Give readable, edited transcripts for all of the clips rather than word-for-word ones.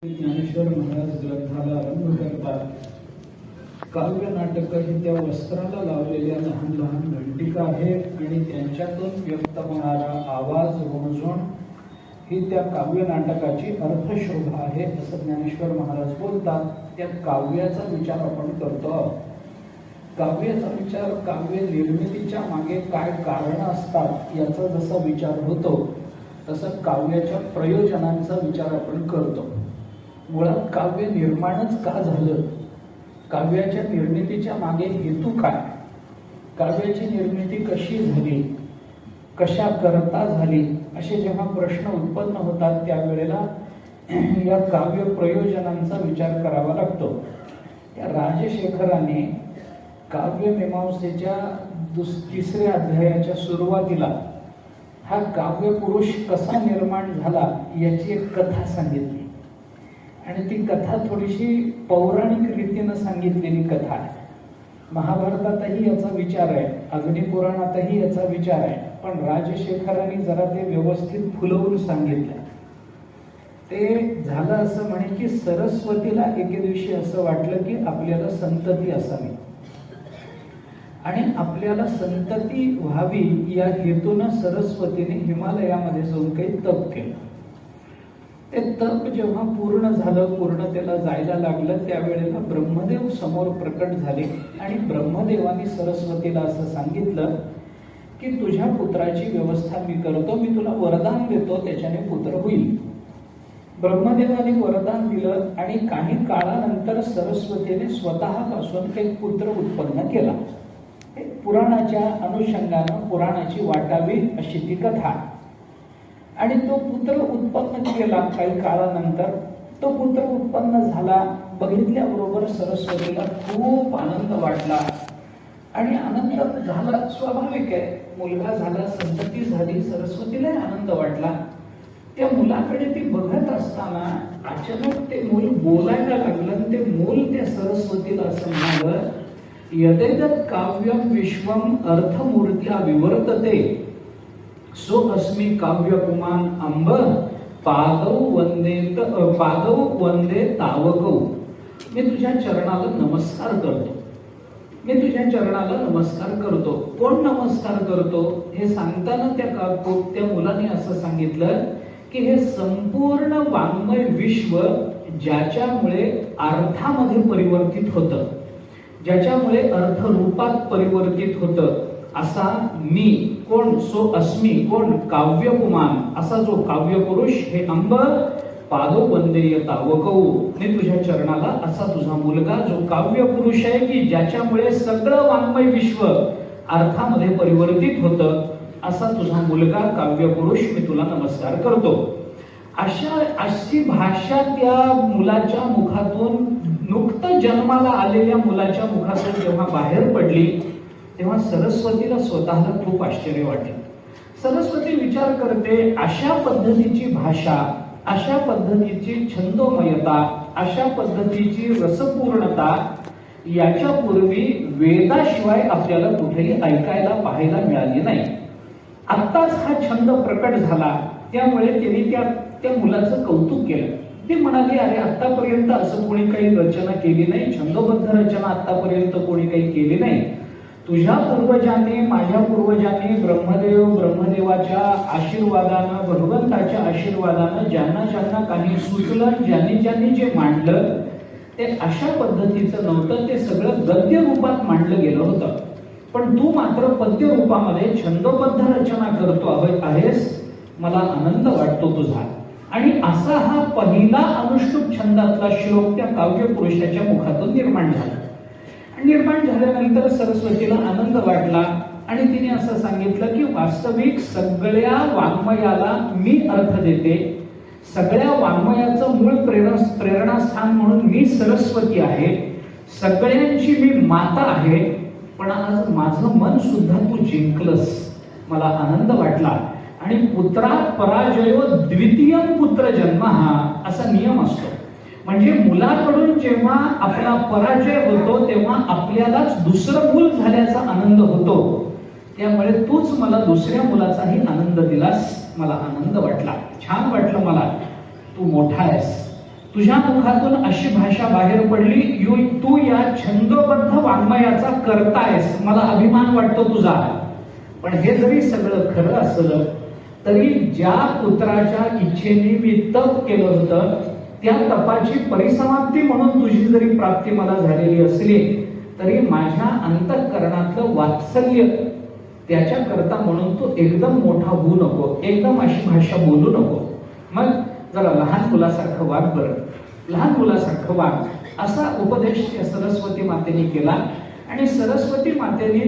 ज्ञानेश्वर महाराज ग्रंथाला आरंभ करतात. काव्य नाटक ही त्या वस्त्राला लावलेल्या लहान लहान घंटिका आहेत आणि त्यांच्यातून व्यक्त होणारा आवाज रुमझुण ही त्या काव्य नाटकाची अर्थशोभा आहे असं ज्ञानेश्वर महाराज बोलतात. त्या काव्याचा विचार आपण करतो आहोत. काव्याचा विचार, काव्य निर्मितीच्या मागे काय कारण असतात याचा जसा विचार होतो तसं काव्याच्या प्रयोजनांचा विचार आपण करतो. मुळात काव्य निर्माणच का झालं, काव्याच्या निर्मितीच्या मागे हेतू काय, काव्याची निर्मिती कशी झाली, कशा करता झाली, असे जेव्हा प्रश्न उत्पन्न होतात त्यावेळेला या काव्य प्रयोजनांचा विचार करावा लागतो. या राजशेखराने काव्य मीमांसेच्या तिसऱ्या अध्यायाच्या सुरुवातीला हा काव्य पुरुष कसा निर्माण झाला याची एक कथा सांगितली आणि ती कथा थोडीशी पौराणिक रीतीनं सांगितलेली कथा आहे. महाभारतातही याचा विचार आहे, अग्निपुराणातही याचा विचार आहे, पण राजशेखरांनी जरा ते व्यवस्थित फुलवून सांगितलं. ते झालं असं म्हणे की सरस्वतीला एके दिवशी असं वाटलं की आपल्याला संतती असावी आणि आपल्याला संतती व्हावी या हेतूनं सरस्वतीने हिमालयामध्ये जाऊन काही तप केलं. ते तप जेव्हा पूर्ण झालं, पूर्णतेला जायला लागलं, त्यावेळेला ब्रह्मदेव समोर प्रकट झाले आणि ब्रह्मदेवाने सरस्वतीला असं सांगितलं की तुझ्या पुत्राची व्यवस्था मी करतो, मी तुला वरदान देतो, त्याच्याने पुत्र होईल. ब्रह्मदेवाने वरदान दिलं आणि काही काळानंतर सरस्वतीने स्वतःपासून एक पुत्र उत्पन्न केला. पुराणाच्या अनुषंगानं पुराणाची वाटावी अशी ती कथा. आणि तो पुत्र उत्पन्न केला. काही काळानंतर तो पुत्र उत्पन्न झाला. बघितल्याबरोबर सरस्वतीला खूप आनंद वाटला आणि आनंद झाला स्वाभाविक आहे, मुलगा झाला, संतती झाली, सरस्वतीला आनंद वाटला. त्या मुलाकडे ती बघत असताना अचानक ते मूल बोलायला लागलं. ते मूल त्या सरस्वतीला असं म्हणालं, यदेतत् काव्यम विश्वम अर्थमूर्त्या विवर्तते सो अस्मि काव्य पुमान अंब पादौ वंदे तावकौ. मी तुझ्या चरणाला नमस्कार करतो, मी तुझ्या चरणाला नमस्कार करतो. कोण नमस्कार करतो हे सांगताना त्या मुलाने असं सांगितलं की हे संपूर्ण वाङ्मय विश्व ज्याच्यामुळे अर्थामध्ये परिवर्तित होतं, ज्याच्यामुळे अर्थ रूपात परिवर्तित होतं, असा मी कोण, सो अस्मी कोण, काव्यपुमान, असा जो काव्य पुरुष, हे अंब पादो वंदेय तावकौ, मी तुझ्या चरणाला असा तुझा मुलगा जो काव्य पुरुष आहे की ज्याच्यामुळे सगळं वाङ्मय विश्व अर्थामध्ये परिवर्तित होतं, असा तुझा मुलगा काव्य पुरुष, मी तुला नमस्कार करतो. अशी भाषा त्या मुलाच्या मुखातून, नुकतं जन्माला आलेल्या मुलाच्या मुखातून जेव्हा बाहेर पडली तेव्हा सरस्वतीला स्वतःला खूप आश्चर्य वाटले. सरस्वती विचार करते, अशा पद्धतीची भाषा, अशा पद्धतीची छंदोमयता, अशा पद्धतीची रसपूर्णता याच्यापूर्वी वेदाशिवाय आपल्याला कुठेही ऐकायला पाहायला मिळाली नाही. आत्ताच हा छंद प्रकट झाला, त्यामुळे त्यांनी त्या मुलाचं कौतुक केलं. ते म्हणाले, अरे आतापर्यंत असं कोणी काही रचना केली नाही, छंदोबद्ध रचना आतापर्यंत कोणी काही केली नाही. तुझ्या पूर्वजांनी, माझ्या पूर्वजांनी ब्रह्मदेवाच्या आशीर्वादानं, भगवंताच्या आशीर्वादानं ज्यांना ज्यांना काही सुचलं, ज्यांनी जे मांडलं ते अशा पद्धतीचं नव्हतं, ते सगळं गद्य रूपात मांडलं गेलं होतं. पण तू मात्र पद्य रूपामध्ये छंदोबद्ध रचना करतो आहेस, मला आनंद वाटतो तुझा. आणि असा हा पहिला अनुष्टुप छंदातला श्लोक त्या काव्य पुरुषाच्या मुखातून निर्माण झाला. निर्माण झाल्यानंतर सरस्वतीला आनंद वाटला आणि तिने असं सांगितलं की वास्तविक सगळ्या वाङ्मयाला मी अर्थ देते, सगळ्या वाङ्मयाचं मूळ प्रेरणास्थान म्हणून मी सरस्वती आहे, सगळ्यांची मी माता आहे. पण आज माझं मन सुद्धा तू जिंकलंस, मला आनंद वाटला. आणि पुत्रात पराजयो द्वितीयम पुत्र जन्म असा नियम असतो. म्हणजे मुलाकडून जेव्हा आपला पराजय होतो तेव्हा आपल्यालाच दुसरं मूल झाल्याचा आनंद होतो. त्यामुळे तूच मला दुसऱ्या मुलाचाही आनंद दिलास, मला आनंद वाटला, छान वाटलं मला. तू मोठा आहेस, तुझ्या मुखातून अशी भाषा बाहेर पडली, तू या छंदोबद्ध वाङ्मयाचा करतायस, मला अभिमान वाटतो तुझा. पण हे जरी सगळं खरं असलं तरी ज्या पुत्राच्या इच्छेने मी तप केलं होतं त्या तपाची परिसमाप्ती म्हणून तुझी जरी प्राप्ती मला झालेली असली तरी माझ्या अंतःकरणातलं वात्सल्य त्याच्या करता म्हणून तू एकदम मोठा होऊ नको, एकदम अशी भाषा बोलू नको. मग जरा लहान मुलासारखं वाग बरं, लहान मुलासारखं वाग, असा उपदेश सरस्वती मातेने केला. आणि सरस्वती मातेने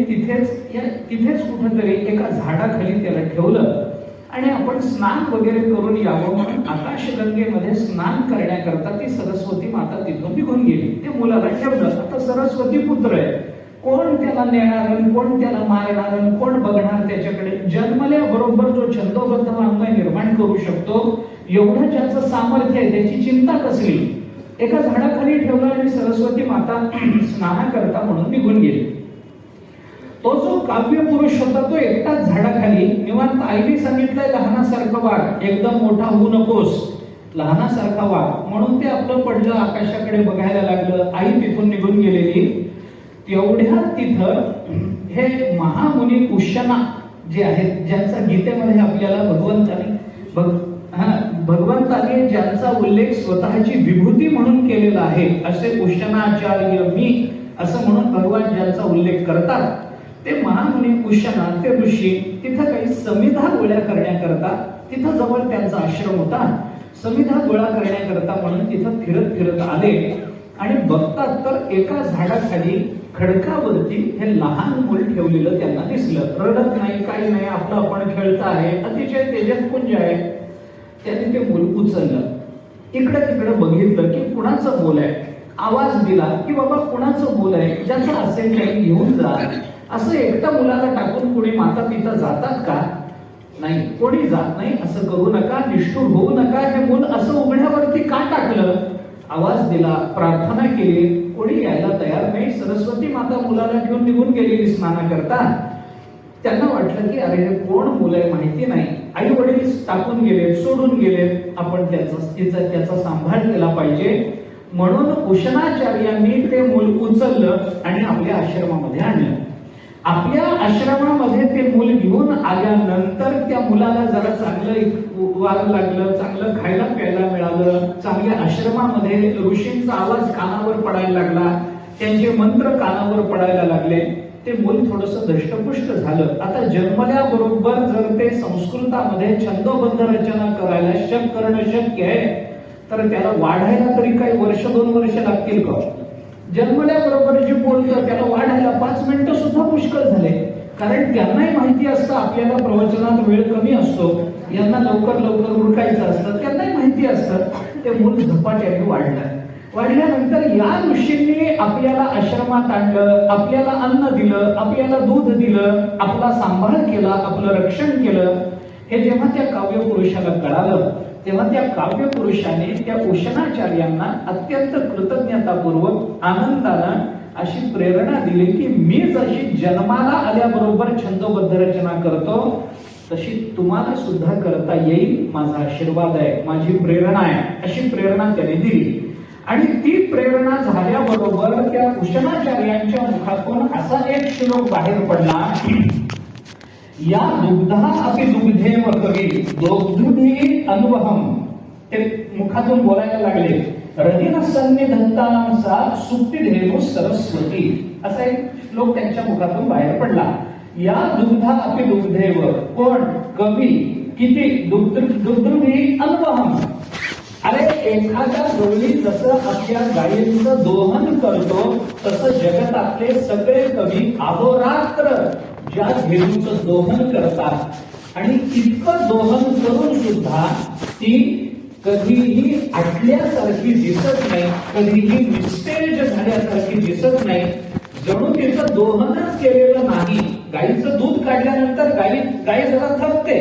तिथेच कुठेतरी एका झाडाखाली त्याला ठेवलं आणि आपण स्नान वगैरे करून यावं म्हणून आकाशगंगेमध्ये स्नान करण्याकरता ती सरस्वती माता तिथून निघून गेली. ते मुलाला ठेवलं. आता सरस्वती पुत्र आहे, कोण त्याला नेणार, कोण त्याला मारणार, कोण बघणार त्याच्याकडे. जन्मल्याबरोबर जो छंदोबद्ध वाङ्मय निर्माण करू शकतो एवढं ज्याचं सामर्थ्य आहे त्याची चिंता कसली. एका झाडाखाली ठेवलं आणि सरस्वती माता स्नानाकरता म्हणून निघून गेली. तो जो काव्य पुरुष होता तो एकटाच झाडाखाली निवांत. आईने सांगितलंय लहानासारखं वाग, एकदम मोठा होऊ नकोस, लहानासारखा वाग. म्हणून ते आपलं पडलं, आकाशाकडे बघायला लागलं. आई तिथून निघून गेलेली. तेवढ्यात तिथं हे महामुनी उशना जे आहेत, ज्यांचा गीतेमध्ये आपल्याला भगवंताने ज्यांचा उल्लेख स्वतःची विभूती म्हणून केलेला आहे, असे उशनाचार्य मी असं म्हणून भगवान ज्यांचा उल्लेख करतात, ते महामुनी उशना, ते ऋषी तिथं काही समिधा गोळा करण्याकरता, तिथं जवळ त्यांचा आश्रम होता, समिधा गोळा करण्याकरता म्हणून तिथं फिरत फिरत आले. आणि बघतात तर एका झाडाखाली खडकावरती हे लहान मूल ठेवलेलं त्यांना दिसलं. रडत नाही, काही नाही, आपलं आपण खेळत आहे, अतिशय तेजस्पुंज आहे. त्यांनी ते मूल उचललं, इकडे तिकडे बघितलं की कुणाचं मूल आहे. आवाज दिला की बाबा कुणाचं मूल आहे, ज्याचं असेल काही घेऊन जा. असं एकट्या मुलाला टाकून कोणी माता पिता जातात का? नाही, कोणी जात नाही. असं करू नका, निष्ठुर होऊ नका. हे मूल असं उघड्यावरती का टाकलं? आवाज दिला, प्रार्थना केली, कोणी यायला तयार नाही. सरस्वती माता मुलाला घेऊन निघून गेलेली स्नानाकरता. त्यांना वाटलं की अरे हे कोण मुलं आहे माहिती नाही, आई वडील टाकून गेले, सोडून गेले, आपण त्याचा सांभाळ केला पाहिजे. म्हणून उशनाचार्यांनी ते मूल उचललं आणि आपल्या आश्रमामध्ये आणलं. आपल्या आश्रमामध्ये ते मूल घेऊन आल्यानंतर त्या मुलाला जरा चांगलं वाग लागलं, चांगलं खायला प्यायला मिळालं, चांगल्या आश्रमामध्ये ऋषींचा आवाज कानावर पडायला लागला, त्यांचे मंत्र कानावर पडायला लागले. ते मूल थोडंसं दष्टपुष्ट झालं. आता जन्मल्याबरोबर जर ते संस्कृतामध्ये छंदोबद्ध रचना करणं शक्य आहे तर त्याला वाढायला तरी काही वर्ष 2 वर्ष लागतील का? जन्मल्याबरोबर जे बोलतं त्याला वाढायला 5 मिनिटं सुद्धा पुष्कळ झाले. कारण त्यांनाही माहिती असतं आपल्याला प्रवचनात वेळ कमी असतो, यांना लवकर उरकायचं असतं, त्यांनाही माहिती असतं. ते मूल झपाट्याने वाढल्यानंतर या ऋषींनी आपल्याला आश्रमात आणलं, आपल्याला अन्न दिलं, आपल्याला दूध दिलं, आपला सांभाळ केला, आपलं रक्षण केलं. हे जेव्हा त्या काव्य पुरुषाला कळालं तेव्हा त्या काव्य पुरुषाने त्या उशनाचार्यांना अत्यंत कृतज्ञतापूर्वक आनंदानं अशी प्रेरणा दिली की मी जशी जन्माला आल्याबरोबर छंदोबद्ध रचना करतो तशी तुम्हाला सुद्धा करता येईल, माझा आशीर्वाद आहे, माझी प्रेरणा आहे, अशी प्रेरणा त्याने दिली. आणि ती प्रेरणा झाल्याबरोबर त्या उशनाचार्यांच्या मुखातून असा एक श्लोक बाहेर पडला, या दुग्धा अपि दुग्धेव कवी दोग्धुभी अनुभवम. ते मुखातून बोलायला लागले, रहिन सन्निधत्तानां सा सुप्तिधेनु सरस्वती. असा एक श्लोक त्यांच्या मुखातून बाहेर पडला. या दुग्धा अपि दुग्धेव, कोण? कवी. किती? दुग्धुभी अनुभवम. अरे एखाद्या गवळी जसं आपल्या गायींचं दोहन करतो तसं जगतातले सगळे कवी अहोरात्र ज्या धेनूचं दोहन करतात आणि इतकं दोहन करून सुद्धा ती कधीही आटल्यासारखी दिसत नाही, कधीही निस्तेज झाल्यासारखी दिसत नाही, जणू तिचं दोहनच केलेलं नाही. गाईचं दूध काढल्यानंतर गाय जरा थकते,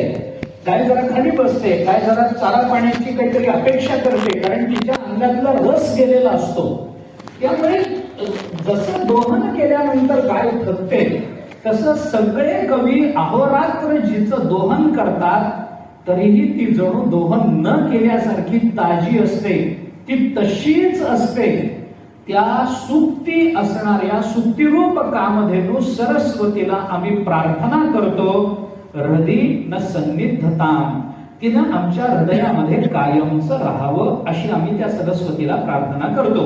गाय जरा खाली बसते, गाय जरा चारा पाण्याची काहीतरी अपेक्षा करते, कारण तिच्या अंगातला रस गेलेला असतो. त्यामुळे जसं दोहन केल्यानंतर गाय थकते तसं सगळे कवी अहोरात्र जिचं दोहन करतात तरीही ती जणू दोहन न केल्यासारखी ताजी असते. ती तशीच असते. त्या सुक्ती असणाऱ्या सुक्तिरूप कामधेनू सरस्वतीला आम्ही प्रार्थना करतो. हृदय न सन्निधता, तिनं आमच्या हृदयामध्ये कायमच राहावं अशी आम्ही त्या सरस्वतीला प्रार्थना करतो.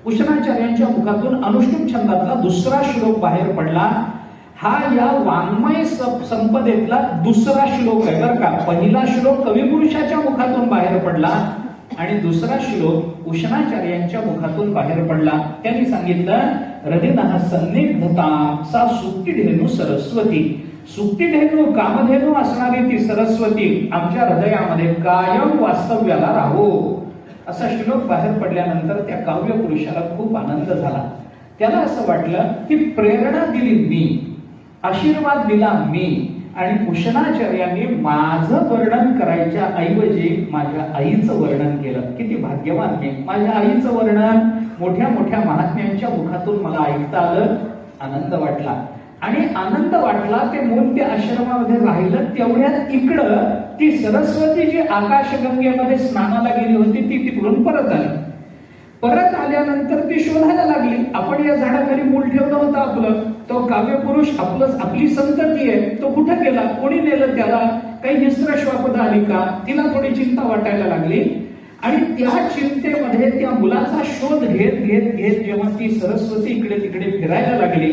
उशनाचार्यांच्या मुखातून अनुष्टुप छंदातला दुसरा श्लोक बाहेर पडला. हा या वाङ्मय संपदेतला दुसरा श्लोक आहे बरं का. पहिला श्लोक कविपुरुषाच्या मुखातून बाहेर पडला आणि दुसरा श्लोक उशनाचार्यांच्या मुखातून बाहेर पडला. त्यांनी सांगितलं, हृदयः सन्निधता सा सुक्तिधेनु सरस्वती. सुक्तिधेनु कामधेनु असणारी ती सरस्वती आमच्या हृदयामध्ये कायम वास्तव्याला राहो. असा श्लोक बाहेर पडल्यानंतर त्या काव्य पुरुषाला खूप आनंद झाला. त्याला असं वाटलं की प्रेरणा दिली मी, आशीर्वाद दिला मी, आणि उशनाचार्यांनी माझं वर्णन करायच्या ऐवजी माझ्या आईचं वर्णन केलं. किती भाग्यवान मी. माझ्या आईचं वर्णन मोठ्या मोठ्या महात्म्यांच्या मुखातून मला ऐकता आलं. आनंद वाटला. आणि आनंद वाटला ते मूल त्या आश्रमामध्ये राहिलं. तेवढ्यात इकडं ती सरस्वती जी आकाशगंगेमध्ये स्नानाला गेली होती ती तिकडून परत आली. परत आल्यानंतर ती शोधायला लागली. आपण या झाडाखाली मूल ठेवलं होतं आपलं, तो काव्यपुरुष आपली संतती आहे, तो कुठे गेला, कोणी नेलं त्याला, काही हिंस्र श्वापद आली का, तिला थोडी चिंता वाटायला लागली. आणि त्या चिंतेमध्ये त्या मुलाचा शोध घेत घेत घेत जेव्हा ती सरस्वती इकडे तिकडे फिरायला लागली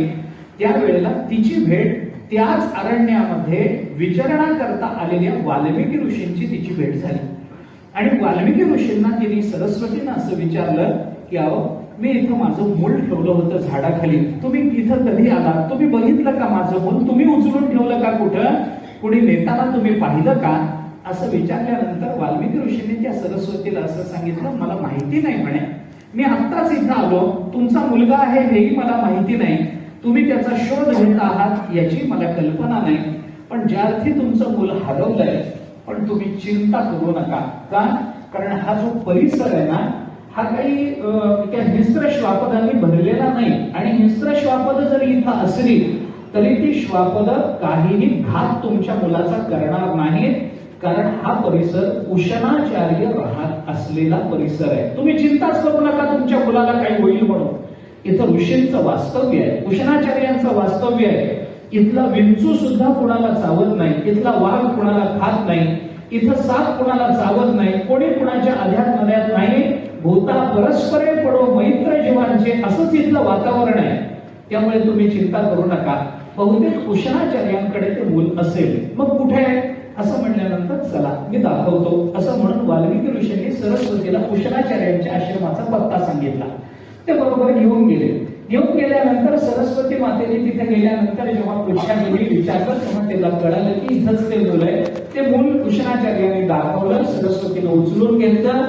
त्यावेळेला तिची भेट त्याच अरण्यामध्ये विचरणा करता आलेल्या वाल्मिकी ऋषींची तिची भेट झाली. आणि वाल्मिकी ऋषींना तिने सरस्वतीनं असं विचारलं की अहो, मी इथं माझं मूल ठेवलं होतं झाडाखाली, तुम्ही इथं कधी आला, तुम्ही बघितलं का माझं मूल, तुम्ही उचलून ठेवलं का, कुठं कुणी नेताना तुम्ही पाहिलं का, असं विचारल्यानंतर वाल्मिकी ऋषींनी त्या सरस्वतीला असं सांगितलं, मला माहिती नाही म्हणे, मी आत्ताच इथं आलो, तुमचा मुलगा आहे हेही मला माहिती नाही, तुम्ही त्याचा शोध घेत आहात याची मला कल्पना नाही, पण ज्या अर्थी तुमचं मूल हरवलंय, पण तुम्ही चिंता करू नका. का? कारण हा जो परिसर आहे ना, हा काही त्या हिंस्र श्वापदांनी भरलेला नाही. आणि हिंस्र श्वापद जर इथं असली तरी ती श्वापद काहीही घात तुमच्या मुलाचा करणार नाहीत, कारण हा परिसर उशनाचार्य राहत असलेला परिसर आहे. तुम्ही चिंताच करू नका तुमच्या मुलाला काही होईल म्हणून. इथं ऋषींचं वास्तव्य आहे, उशनाचार्यांचं वास्तव्य आहे. इथला विंचू सुद्धा कुणाला चावत नाही, इथला वाघ कुणाला खात नाही, इथं साप कुणाला चावत नाही, कोणी कुणाच्या अध्यात मध्यात नाही. भूता परस्परे पडो मैत्र जीवांचे, असंच इथलं वातावरण आहे. त्यामुळे तुम्ही चिंता करू नका. बहुतेक उशनाचार्यांकडे ते मूल असेल. मग कुठे आहे असं म्हणल्यानंतर चला मी दाखवतो असं म्हणून वाल्मिकी ऋषींनी सरस्वतीला उशनाचार्यांच्या आश्रमाचा पत्ता सांगितला. ते बरोबर घेऊन गेले. घेऊन गेल्यानंतर सरस्वती मातेने तिथे गेल्यानंतर जेव्हा पृथ्वीने विचारलं तेव्हा त्याला कळालं की इथंच ते मूल आहे. ते मूल उशनाचार्यांनी दाखवलं, सरस्वतीनं उचलून घेतलं.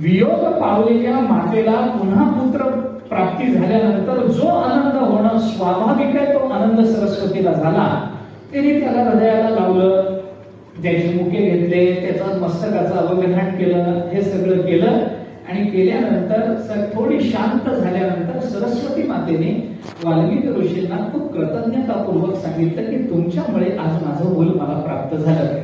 वियोग पावलेल्या मातेला पुन्हा पुत्र प्राप्ती झाल्यानंतर जो आनंद होणं स्वाभाविक आहे तो आनंद सरस्वतीला झाला. तिने त्याला हृदयाला लावलं, त्याचे मुके घेतले, त्याचा मस्तकाचं अवघान केलं, हे सगळं केलं. आणि केल्यानंतर थोडी शांत झाल्यानंतर सरस्वती मातेने वाल्मिकी ऋषींना खूप कृतज्ञतापूर्वक सांगितलं की तुमच्यामुळे आज माझं मूल मला प्राप्त झालं,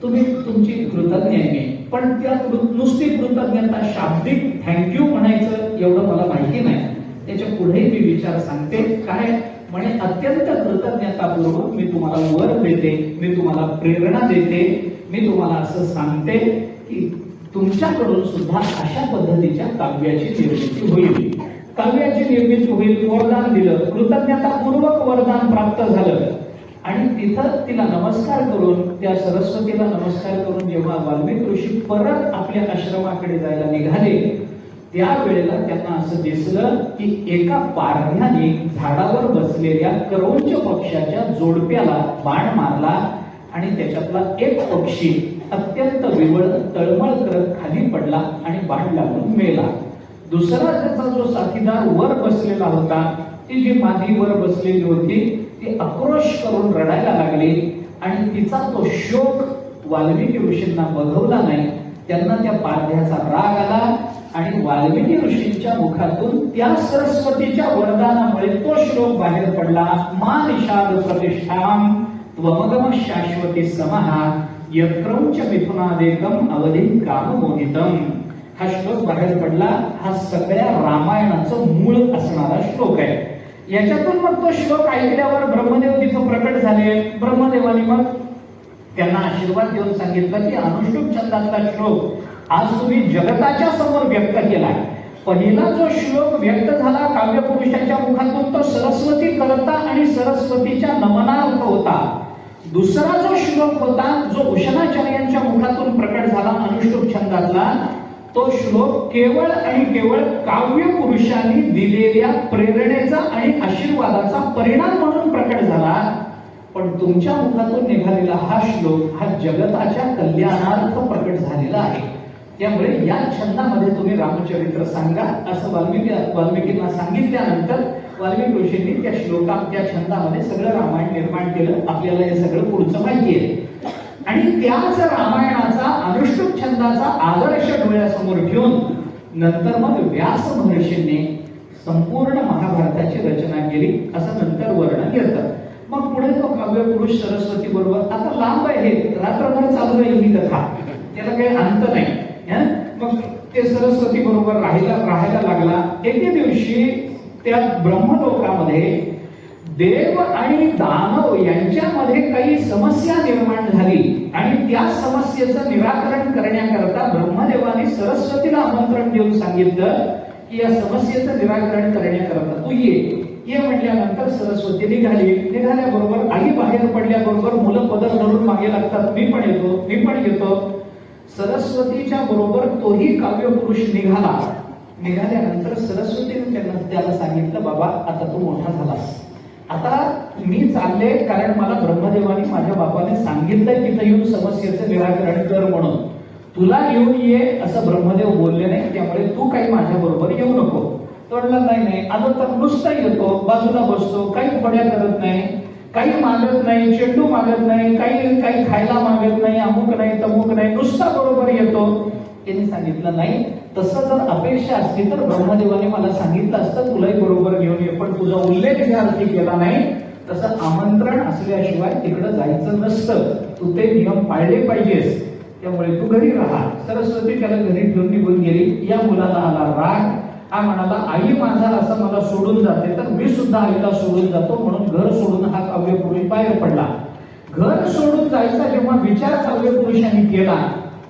तुम्ही तुमची कृतज्ञ आहे. पण त्या नुसती कृतज्ञता शाब्दिक थँक्यू म्हणायचं एवढं मला माहिती नाही, त्याच्या पुढे मी विचार सांगते. काय म्हणे, अत्यंत कृतज्ञतापूर्वक मी तुम्हाला वर देते, मी तुम्हाला प्रेरणा देते, मी तुम्हाला असं सांगते की तुमच्याकडून सुद्धा अशा पद्धतीच्या काव्याची निर्मिती होईल. काव्याची निर्मिती होईल. वरदान दिलं, कृतज्ञतापूर्वक वरदान प्राप्त झालं. आणि तिथं तिला नमस्कार करून, त्या सरस्वतीला नमस्कार करून जेव्हा वाल्मिकी ऋषी परत आपल्या आश्रमाकडे जायला निघाले त्यावेळेला त्यांना असं दिसलं की एका पारध्याने झाडावर बसलेल्या करौंच पक्ष्याच्या जोडप्याला बाण मारला आणि त्याच्यातला एक पक्षी अत्यंत विवळ तळमळ करत खाली पडला आणि बाण लागून मेला. दुसरा त्याचा जो साथीदार वर बसलेला होता, ती जी मादी वर बसलेली होती ती आक्रोश करून रडायला लागली आणि तिचा तो शोक वाल्मिकी ऋषींना बघवला नाही. त्यांना त्या पारध्याचा राग आला आणि वाल्मिकी ऋषींच्या मुखातून त्या सरस्वतीच्या वरदानामुळे तो श्लोक बाहेर पडला. मा निषाद प्रतिष्ठाम त्वमगम शाश्वती समहा यक्रौंच मिथुनादेकम अवधी काम मोहितम. हा श्लोक बाहेर पडला. हा सगळ्या रामायणाचं मूळ असणारा श्लोक आहे. याच्यातून मग तो श्लोक ऐकल्यावर ब्रह्मदेव तिथं प्रकट झाले. ब्रह्मदेवाने मग त्यांना आशीर्वाद देऊन सांगितलं की अनुष्टुप छंदातला श्लोक आज तुम्ही जगताच्या समोर व्यक्त केला. पहिला जो श्लोक व्यक्त झाला काव्यपुरुषाच्या मुखातून तो सरस्वती करता आणि सरस्वतीच्या नमनार्थ होता. दुसरा जो श्लोक होता जो उशनाचार्यांच्या मुखातून प्रकट झाला अनुष्टुप छंदातला, तो श्लोक केवळ आणि केवळ काव्य पुरुषांनी दिलेल्या प्रेरणेचा आणि आशीर्वादाचा परिणाम म्हणून प्रकट झाला. पण तुमच्या मुखातून निघालेला हा श्लोक हा जगताच्या कल्याणार्थ प्रकट झालेला आहे. त्यामुळे या छंदामध्ये तुम्ही रामचरित्र सांगा असं वाल्मिकींना सांगितल्यानंतर वाल्मिकी ऋषींनी त्या त्या छंदामध्ये सगळं रामायण निर्माण केलं. आपल्याला हे सगळं पुढचं माहिती आहे. आणि त्याच रामायणाचा अनुष्टुप छंदाचा आदर्श डोळ्यासमोर ठेवून नंतर मग व्यास महर्षींनी संपूर्ण महाभारताची रचना केली असं नंतर वर्णन येतं. मग पुढे तो काव्यपुरुष सरस्वती बरोबर आता लांब आहे, रात्रभर चालू राहील ही कथा, त्याला काही अंत नाही. मग ते सरस्वती बरोबर राहायला लागला. एके दिवशी त्या ब्रह्मलोकामध्ये देव आणि दानव यांच्यामध्ये काही समस्या निर्माण झाली आणि त्या समस्येचं निराकरण करण्याकरता ब्रह्मदेवाने सरस्वतीला आमंत्रण देऊन सांगितलं की या समस्येचं निराकरण करण्याकरता तू ये म्हटल्यानंतर सरस्वती निघाल्याबरोबर आई बाहेर पडल्याबरोबर मुलं पदर धरून मागे लागतात. मी पण येतो. सरस्वतीच्या बरोबर तोही काव्यपुरुष निघाल्यानंतर सरस्वतीने त्याला सांगितलं बाबा आता तू मोठा झालास, आता मी चालले कारण मला ब्रह्मदेवाने माझ्या बापाने सांगितलंय तिथं येऊन समस्येचं निराकरण कर म्हणून. तुला घेऊन ये असं ब्रह्मदेव बोलले नाही, त्यामुळे तू काही माझ्या बरोबर येऊ नको. तो म्हटला नाही आलो तर नुसता येतो, बाजूला बसतो, काही खोड्या करत नाही, काही मागत नाही, चेंडू मागत नाही, काही खायला मागत नाही, अमुक नाही तमुक नाही, नुसता बरोबर येतो. त्यांनी सांगितलं नाही, तसं जर अपेक्षा असती तर ब्रह्मदेवाने मला सांगितलं असतं तुलाही बरोबर घेऊन ये, पण तुझा उल्लेख या अर्थी केला नाही. तसं आमंत्रण असल्याशिवाय तिकडे जायचं नसतं, तू ते नियम पाळले पाहिजेस, त्यामुळे तू घरी राहा. सरस्वती त्याला घरी ठेवून निघून गेली. या मुलाला आला राग. हा म्हणाला आई माझा असं मला सोडून जाते तर मी सुद्धा आईला सोडून जातो, म्हणून घर सोडून हा काव्यपुरुष बाहेर पडला. घर सोडून जायचा जेव्हा विचार काव्यपुरुषांनी केला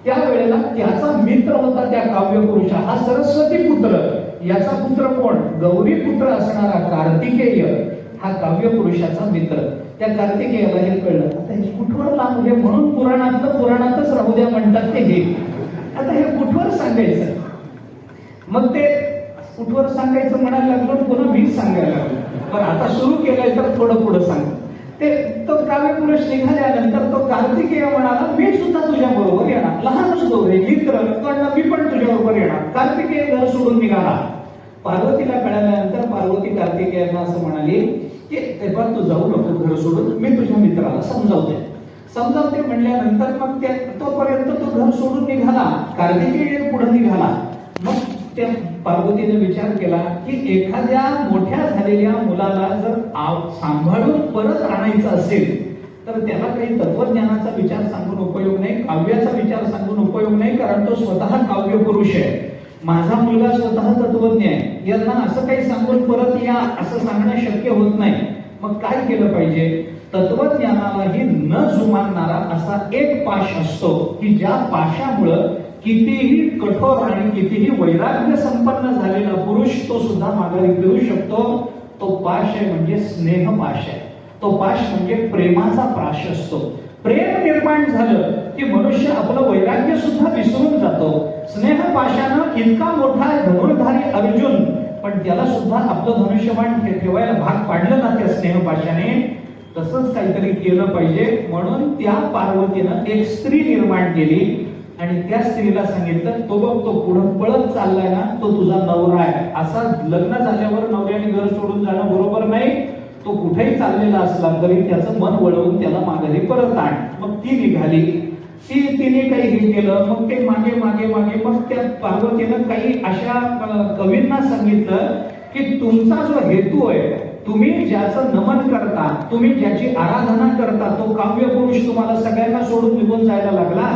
त्यावेळेला त्याचा मित्र होता त्या काव्यपुरुषा हा सरस्वती पुत्र. याचा पुत्र कोण? गौरी पुत्र असणारा कार्तिकेय हा काव्यपुरुषाचा मित्र. त्या कार्तिकेयाला हे कळलं आता हे कुठवर लांब हे म्हणून पुराणातच राहू द्या म्हणतात ते हे. आता हे कुठवर सांगायचं? मग ते कुठवर सांगायचं म्हणायला लागलो, पुन्हा मीच सांगायला लागलो. पण आता सुरू केलंय तर थोडं पुढं सांग. तो काव्यपुरुष निघाल्यानंतर तो कार्तिकेय म्हणाला मी सुद्धा तुझ्या बरोबर येणार. लहानच दोघे मित्र, मी पण तुझ्या बरोबर येणार. कार्तिकेय घर सोडून निघाला. पार्वतीला कळाल्यानंतर पार्वती कार्तिकेयांना असं म्हणाली की तेव्हा तू जाऊ नको घर सोडून, मी तुझ्या मित्राला समजावते म्हणल्यानंतर मग तोपर्यंत तो घर सोडून निघाला. कार्तिकेय पुढे निघाला. मग त्या पार्वतीने विचार केला की एखाद्या मोठ्या झालेल्या मुलाला जर सांभाळून परत आणायचं असेल तर त्याला काही तत्वज्ञानाचा विचार सांगून उपयोग नाही, काव्याचा विचार सांगून उपयोग नाही, कारण तो स्वतः काव्य पुरुष आहे. माझा मुलगा स्वतः तत्वज्ञ आहे, यांना असं काही सांगून परत या असं सांगणं शक्य होत नाही. मग काय केलं पाहिजे? तत्वज्ञानालाही न जुमानणारा असा एक पाश असतो की ज्या पाशामुळं कितीही कठोर आणि कितीही वैराग्य संपन्न झालेला पुरुष तो सुद्धा माघारी फिरू शकतो. तो पाश आहे म्हणजे स्नेह पाश आहे. तो पाश म्हणजे प्रेमाचा पाश असतो. प्रेम निर्माण झालं की मनुष्य आपलं वैराग्य सुद्धा विसरून जातो. स्नेह पाशानं इतका मोठा धनुर्धारी अर्जुन पण त्याला सुद्धा आपलं धनुष्यबाण ठेवायला भाग पाडलं ना त्या स्नेह पाशाने. तसंच काहीतरी केलं पाहिजे म्हणून त्या पार्वतीनं एक स्त्री निर्माण केली आणि त्या स्त्रीला सांगितलं तो बघ तो पुढं पळत चाललाय ना तो तुझा नवरा आहे. असा लग्न झाल्यावर नवऱ्याने घर सोडून जाणं बरोबर नाही. तो कुठेही चाललेला असला तरी त्याचं मन वळवून त्याला माघारी परत आण. मग ती निघाली. तिने काही हे केलं. मग ते मागे मग त्या पार्वतीनं काही अशा कवींना सांगितलं की तुमचा जो हेतू आहे, तुम्ही ज्याचं नमन करता, तुम्ही ज्याची आराधना करता, तो काव्य पुरुष तुम्हाला सगळ्यांना सोडून निघून जायला लागला.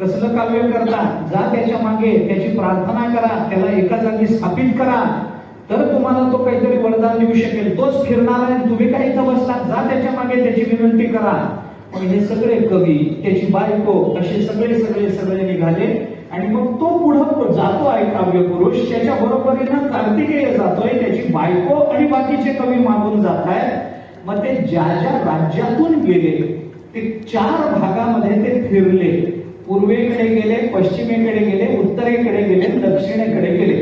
कसलं काव्य करता, जा त्याच्या मागे, त्याची प्रार्थना करा, त्याला एका जागी स्थापित करा, तर तुम्हाला तो काहीतरी वरदान देऊ शकेल. तोच फिरणार आहे, तुम्ही काही इथं बसला, जा त्याच्या मागे, त्याची विनंती करा. मग हे सगळे कवी, त्याची बायको, असे सगळे सगळे सगळे निघाले आणि मग तो पुढं जातो आहे काव्य पुरुष. त्याच्या बरोबरीनं कार्तिकेय जातोय, त्याची बायको आणि बाकीचे कवी मागून जात आहेत. मग ते ज्या ज्या राज्यातून गेले ते 4 भागामध्ये ते फिरले. पूर्वेकडे गेले, पश्चिमेकडे गेले, उत्तरेकडे गेले, दक्षिणेकडे गेले.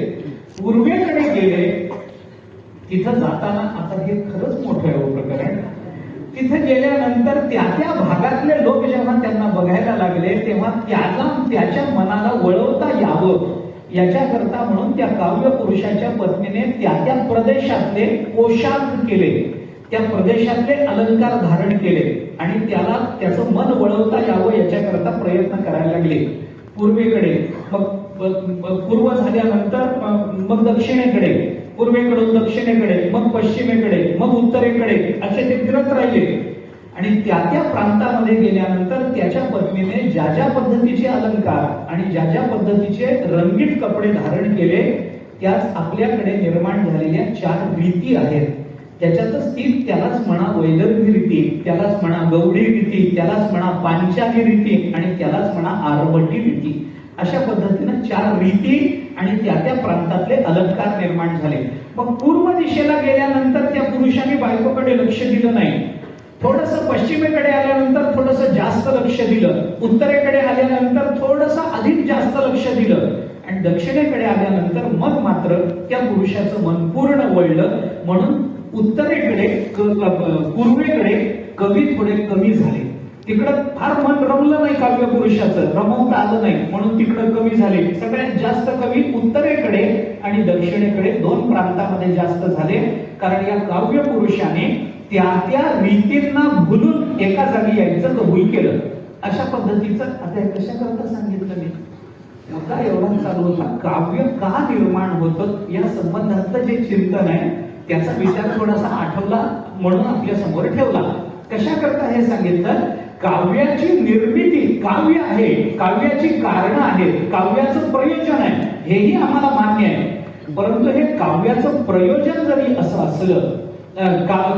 पूर्वेकडे गेले, तिथं जाताना, आता हे खरंच मोठं आहे प्रकरण, तिथे गेल्यानंतर त्या त्या भागातले लोक जेव्हा त्यांना बघायला लागले तेव्हा त्याच्या मनाला वळवता यावं याच्याकरता म्हणून त्या काव्य पुरुषाच्या पत्नीने त्या त्या प्रदेशातले पोशाख केले, त्या प्रदेशातले अलंकार धारण केले आणि त्याला त्याचं मन वळवता यावं याच्याकरता प्रयत्न करायला लागले. पूर्वेकडे, मग पूर्व झाल्यानंतर मग दक्षिणेकडे, पूर्वेकडून दक्षिणेकडे, मग पश्चिमेकडे, मग उत्तरेकडे, असे ते फिरत राहिले. आणि त्या त्या प्रांतामध्ये गेल्यानंतर त्याच्या पत्नीने ज्या ज्या पद्धतीचे अलंकार आणि ज्या ज्या पद्धतीचे रंगीत कपडे धारण केले त्याच आपल्याकडे निर्माण झालेल्या 4 रीती आहेत. त्याच्यातच ती त्यालाच म्हणा वैदर्भी रीती, त्यालाच म्हणा गौडी रीती, त्यालाच म्हणा पांचाली रीती आणि त्यालाच म्हणा आरवटी रीती. अशा पद्धतीनं 4 रीती आणि त्या त्या प्रांतातले अलंकार निर्माण झाले. मग पूर्व दिशेला गेल्यानंतर त्या पुरुषांनी बायकोकडे लक्ष दिलं नाही. थोडंसं पश्चिमेकडे आल्यानंतर थोडंसं जास्त लक्ष दिलं, उत्तरेकडे आल्यानंतर थोडंसं अधिक जास्त लक्ष दिलं आणि दक्षिणेकडे आल्यानंतर मग मात्र त्या पुरुषाचं मन पूर्ण वळलं. म्हणून उत्तरेकडे, पूर्वेकडे कवी थोडे कमी झाले. तिकडं फार मन रमलं नाही काव्य पुरुषाचं, रमवता आलं नाही म्हणून तिकडं कमी झाले. सगळ्यात जास्त कवी उत्तरेकडे आणि दक्षिणेकडे 2 प्रांतामध्ये जास्त झाले. कारण या काव्य पुरुषाने त्या त्या रीतींना भुलून एका जागी यायचं कबूल केलं. अशा पद्धतीचं आता कशा करता सांगितलं मी, मुद्दा एवढा चालू होता, काव्य का निर्माण होतं या संबंधातलं जे चिंतन आहे त्याचा विचार थोडासा आठवला म्हणून आपल्या समोर ठेवला. कशा करता हे सांगितलं, काव्याची निर्मिती, काव्य आहे, काव्याची कारणं आहेत, काव्याचं प्रयोजन आहे, हेही आम्हाला मान्य आहे. परंतु हे काव्याचं प्रयोजन जरी असं असलं,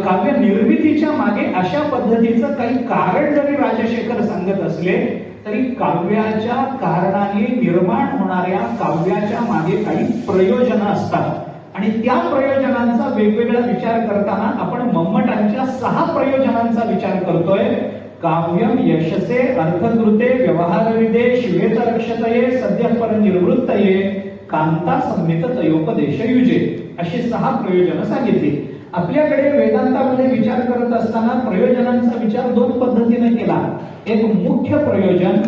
काव्य निर्मितीच्या मागे अशा पद्धतीचं काही कारण जरी राजशेखर सांगत असले तरी काव्याच्या कारणाने निर्माण होणाऱ्या काव्याच्या मागे काही प्रयोजन असतात आणि त्या प्रयोजनांचा वेगवेगळा विचार करताना आपण मम्मटांच्या 6 प्रयोजनांचा विचार करतोय. काव्यम यशसे अर्थकृते व्यवहारविदे श्वेतरक्षतये सद्यपर निर्वृत्तये कांता संमित तयोपदेशयुजे, अशी 6 प्रयोजन सांगितली. आपल्याकडे वेदांतामध्ये विचार करत असताना प्रयोजनांचा विचार 2 पद्धतीने केला. एक मुख्य प्रयोजन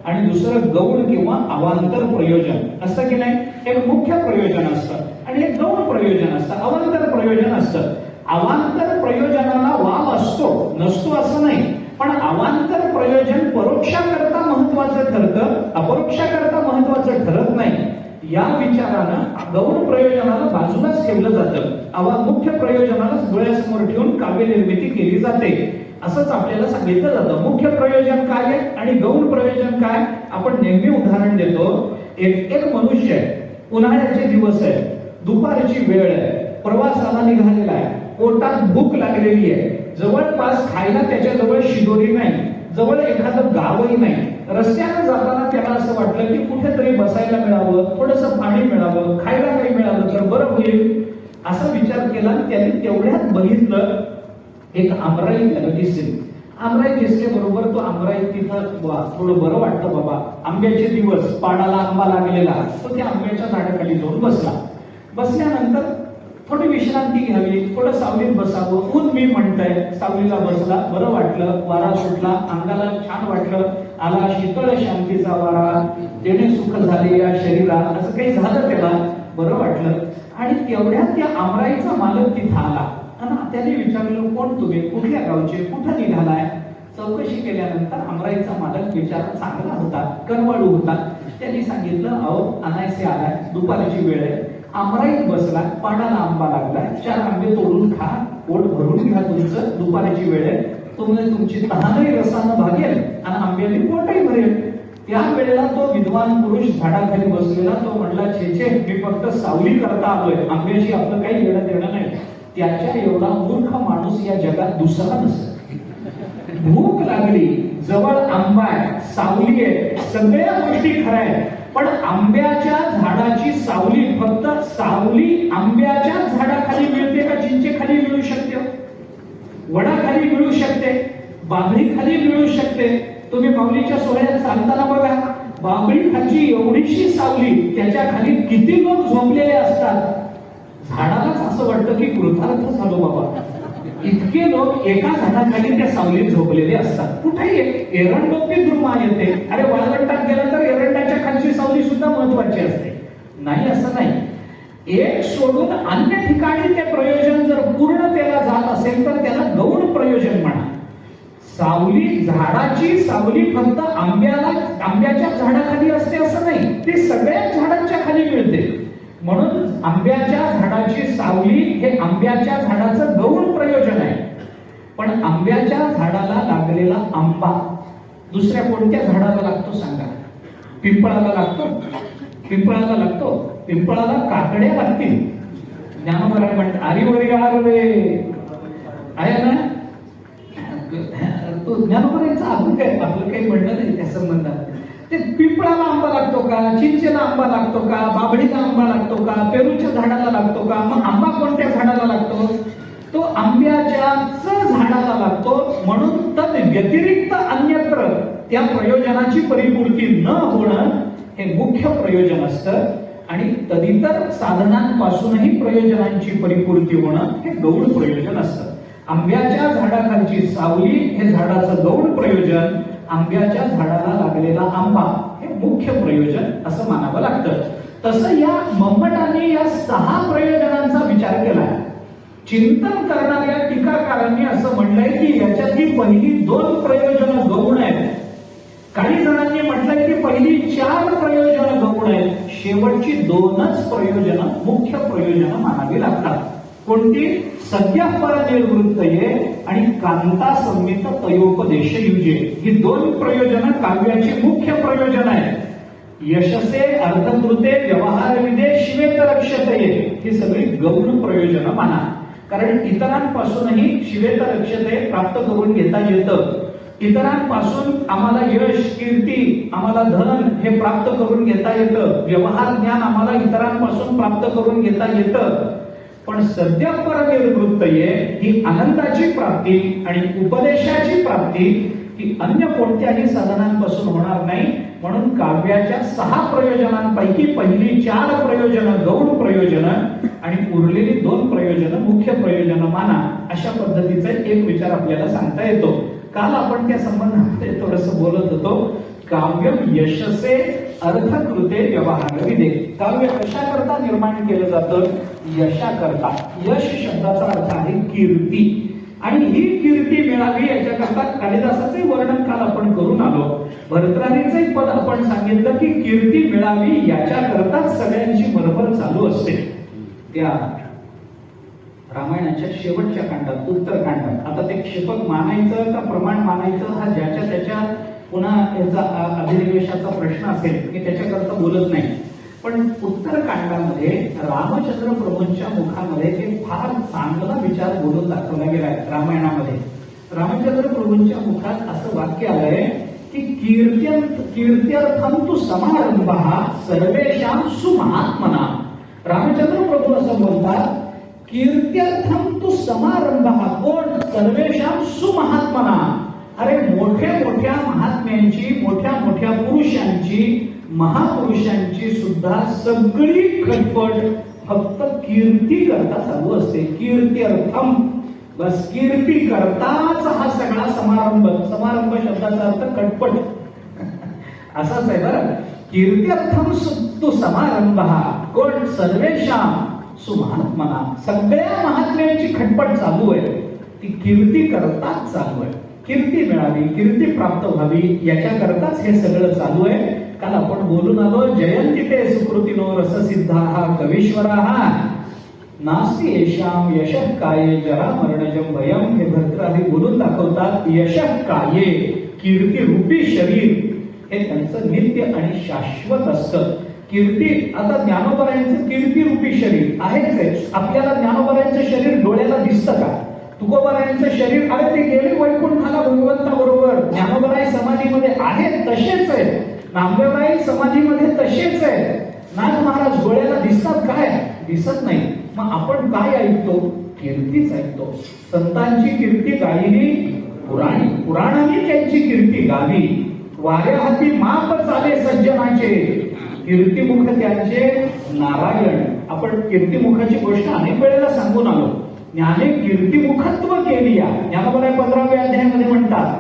आणि दुसरं गौण किंवा अवांतर प्रयोजन असं की नाही. एक मुख्य प्रयोजन असतं आणि एक गौण प्रयोजन असतं, अवांतर प्रयोजन असतं. अवांतर प्रयोजनाला वाव असतो, नसतो असं नाही, पण अवांतर प्रयोजन परोक्षाकरता महत्वाचं ठरतं, अपरोक्षाकरता महत्वाचं ठरत नाही. या विचारानं गौण प्रयोजनाला बाजूलाच ठेवलं जातं, मुख्य प्रयोजनालाच डोळ्यासमोर ठेवून काव्य निर्मिती केली जाते असंच आपल्याला सांगितलं जातं. मुख्य प्रयोजन काय आहे आणि गौण प्रयोजन काय आपण नेहमी उदाहरण देतो. एक मनुष्य आहे, उन्हाळ्याचे दिवस आहे, दुपारची वेळ आहे, प्रवासाला निघालेला आहे, पोटात भूक लागलेली आहे, जवळपास खायला त्याच्याजवळ शिदोरी नाही, जवळ एखादं गावही नाही. रस्त्यानं जाताना त्याला असं वाटलं की कुठेतरी बसायला मिळावं, थोडंसं पाणी मिळावं, खायला काही मिळालं तर बरं होईल असा विचार केला. त्याने तेवढ्यात बघितलं एक आमराई त्याला दिसली. आमराई दिसल्याबरोबर तो आमराई तिथं थोडं बरं वाटतं बाबा, आंब्याचे दिवस, पाडाला आंबा लागलेला, तो त्या आंब्याच्या झाडाखाली जाऊन बसला. बसल्यानंतर थोडी विश्रांती घ्यावी, थोडं सावलीत बसावं, ऊन मी म्हणतंय, सावलीला बसला, बरं वाटलं, वारा सुटला, अंगाला छान वाटलं, आला शीतळ शांतीचा वारा, तेने सुख झाले या शरीरात, असं काही झालं त्याला, बरं वाटलं. आणि तेवढ्यात त्या आमराईचा मालक तिथं आला आणि त्याने विचारलं, कोण तुम्ही, कुठल्या गावचे, कुठं निघालाय. चौकशी केल्यानंतर आमराईचा मालक विचार चांगला होता, कनवाळू होता. त्यांनी सांगितलं, अहो अनायसे आलाय, दुपारची वेळ आहे, आमराईत बसला, पाडाला आंबा लागलाय, 4 आंबे तोडून खा, पोट भरून घ्या तुमचं, दुपारची वेळ आहे, तुमची तहानही रसानं भागेल आणि आंब्याने पोटही भरेल. त्यावेळेला तो विद्वान पुरुष झाडाखाली बसलेला तो म्हणला, छे छे, मी फक्त सावली करता आलोय, आंब्याशी आपलं काही घेणं देणं नाही. त्याच्या एवढा मूर्ख माणूस या जगात दुसरा नसेल. भूक लागली, जवळ आंबा आहे, सावली आहे, सगळ्या गोष्टी खऱ्या आहेत, पण आंब्याच्या झाडाची सावली, फक्त सावली आंब्याच्या झाडाखाली मिळते का चिंचेखाली मिळू शकते? वडाखाली मिळू शकते, बाभळी खाली मिळू शकते. तुम्ही माऊलीच्या सोहळ्यात चालताना बघा, बाभळी खालची एवढीशी सावली, त्याच्या खाली किती लोक झोपलेले असतात. झाडालाच असं वाटतं की कृतार्थ झालो बाबा, इतके लोक एका झाडाखाली त्या सावलीत झोपलेले असतात. कुठेही एरंडोपी द्रुमा येते. अरे वाळवंटात गेलं तर एरंडाच्या खालची सावली सुद्धा महत्वाची असते. नाही असं नाही. एक सोडून अन्य ठिकाणी ते प्रयोजन जर पूर्णतेला जात असेल तर त्याला गौण प्रयोजन म्हणा. सावली, झाडाची सावली फक्त आंब्याच्या झाडाखाली असते असं नाही, ती सगळ्या झाडांच्या खाली मिळते. म्हणून आंब्याच्या झाडाची सावली हे आंब्याच्या झाडाचं गौण प्रयोजन आहे. पण आंब्याच्या झाडाला लागलेला आंबा दुसऱ्या कोणत्या झाडाला लागतो सांगा? पिंपळाला लागतो? पिंपळाला लागतो? पिंपळाला काकड्या लागतील. ज्ञानोबा म्हणतात, आरीवरी आर रे, आहे ना? तो ज्ञानोबरांचा आपलं काही म्हणणं नाही त्या संबंधात. ते पिंपळाला आंबा लागतो का, चिंचेला आंबा लागतो का, बाभळीला आंबा लागतो का, पेरूच्या झाडाला लागतो का? मग आंबा कोणत्या झाडाला लागतो? तो आंब्याच्याच झाडाला लागतो. म्हणून तद व्यतिरिक्त अन्यत्र त्या प्रयोजनाची परिपूर्ती न होणं हे मुख्य प्रयोजन असतं. आणि तदितर साधनांपासूनही प्रयोजनांची परिपूर्ती होणं हे गौण प्रयोजन असतं. आंब्याच्या झाडाखालची सावली हे झाडाचं गौण प्रयोजन, आंब्याच्या झाडाला लागलेला आंबा हे मुख्य प्रयोजन असं मानावं लागतं. तसं या मम्मटाने या 6 प्रयोजनांचा विचार केलाय. चिंतन करणाऱ्या टीकाकारांनी असं म्हटलंय की याच्यातली पहिली 2 प्रयोजन गौण आहेत. काही जणांनी म्हटलंय की पहिली 4 प्रयोजन गौण आहेत, शेवटची 2च प्रयोजन मुख्य प्रयोजन मानावी लागतात. कोणती? सद्यः परनिर्वृत्तये आणि कांता संमित तयोपदेश युजे, ही 2 प्रयोजन काव्याची मुख्य प्रयोजन आहेत. यशसे, अर्थकृते, व्यवहारविदे, शिवेतरक्षतये ही सगळी गौण प्रयोजन माना. कारण इतरांपासूनही शिवेतरक्षते प्राप्त करून घेता येतं. इतरांपासून आम्हाला यश, कीर्ती, आम्हाला धन हे प्राप्त करून घेता येतं. व्यवहार ज्ञान आम्हाला इतरांपासून प्राप्त करून घेता येतं. पण सद्य परनिर्वृत्तये ही आनंदाची प्राप्ती आणि उपदेशाची प्राप्ती ही अन्य कोणत्याही साधनांपासून होणार नाही. म्हणून काव्याच्या 6 प्रयोजनांपैकी पहिली 4 प्रयोजन गौण प्रयोजन आणि उरलेली 2 प्रयोजन मुख्य प्रयोजन माना. अशा पद्धतीचा एक विचार आपल्याला सांगता येतो. काल आपण त्या संबंधामध्ये थोडस बोलत होतो. काव्य यशसे अर्थकृते व्यवहारविदे. काव्य कशाकरता निर्माण केलं जातं? यशाकरता. यश शब्दाचा अर्थ आहे कीर्ती, आणि ही कीर्ती मिळावी याच्याकरता कालिदासाचे वर्णन काल आपण करून आलो. भर्तृहरीचे पद आपण सांगितलं की कीर्ती मिळावी याच्याकरताच सगळ्यांची बरोबर चालू असते. त्या रामायणाच्या शेवटच्या कांडात, उत्तरकांडात, आता ते क्षेपक मानायचं का प्रमाण मानायचं हा ज्याच्या त्याच्या पुन्हा याचा अभिनिवेशाचा प्रश्न असेल की त्याच्याकरता बोलत नाही. पण उत्तरकांडामध्ये रामचंद्र प्रभूंच्या मुखामध्ये एक फार चांगला विचार बोलून दाखवला गेलाय. रामायणामध्ये रामचंद्र प्रभूंच्या मुखात असं वाक्य आलंय की कीर्त्यर्थम तु समारंभः सर्वेषां सुमहात्मना. रामचंद्र प्रभू असं बोलतात, कीर्त्यर्थम तु समारंभः, कोण? सर्वेषां सुमहात्मना. अरे मोठ्या मोठ्या महात्म्यांची, मोठ्या मोठ्या पुरुषांची, महापुरुषांची सुद्धा सगळी खटपट फक्त कीर्ती करता चालू असते. कीर्त्यर्थम, बस कीर्ती करताच हा सगळा समारंभ. समारंभ शब्दाचा अर्थ खटपट असाच आहे बरं. कीर्त्यर्थम तु समारंभः, कोण? सर्वेषां सुमहात्मना. सगळ्या महात्म्यांची खटपट चालू आहे, ती कीर्ती करताच चालू आहे. कीर्ती मिळावी, कीर्ती प्राप्त व्हावी याच्याकरताच हे सगळं चालू आहे. काल आपण बोलून आलो, जयंती ते सुकृतिनो रससिद्धाः कवीश्वराः नास्ति येषां यशः काये जरा मरणजं भयं. हे भर्तृहरी बोलून दाखवतात. यशः काये, कीर्ती रूपी शरीर हे त्यांचं नित्य आणि शाश्वत असतं. कीर्ती, आता ज्ञानोबारायांचं कीर्तिरूपी शरीर आहेच आहे. आपल्याला ज्ञानोबारायांचं शरीर डोळ्याला दिसतं का? तुकोबारायांचं शरीर, अरे ते गेले वैकुंठाला भगवंताबरोबर. ज्ञानोबाराय समाधीमध्ये आहेत तसेच आहे, नामदेवराय समाधीमध्ये तसेच आहे. नाथ महाराज डोळ्याला दिसतात काय? दिसत नाही. मग आपण काय ऐकतो? कीर्तीच ऐकतो. संतांची कीर्ती गायली पुराणी, पुराणांनी त्यांची कीर्ती गावी. वाऱ्या हाती माप चाले सज्जनाचे, कीर्तिमुख त्यांचे नारायण. आपण कीर्तिमुखाची गोष्ट अनेक वेळेला सांगून आलो. ज्ञाने कीर्तिमुखत्व केली आहे. ज्ञानोबाराय 15व्या अध्यायामध्ये म्हणतात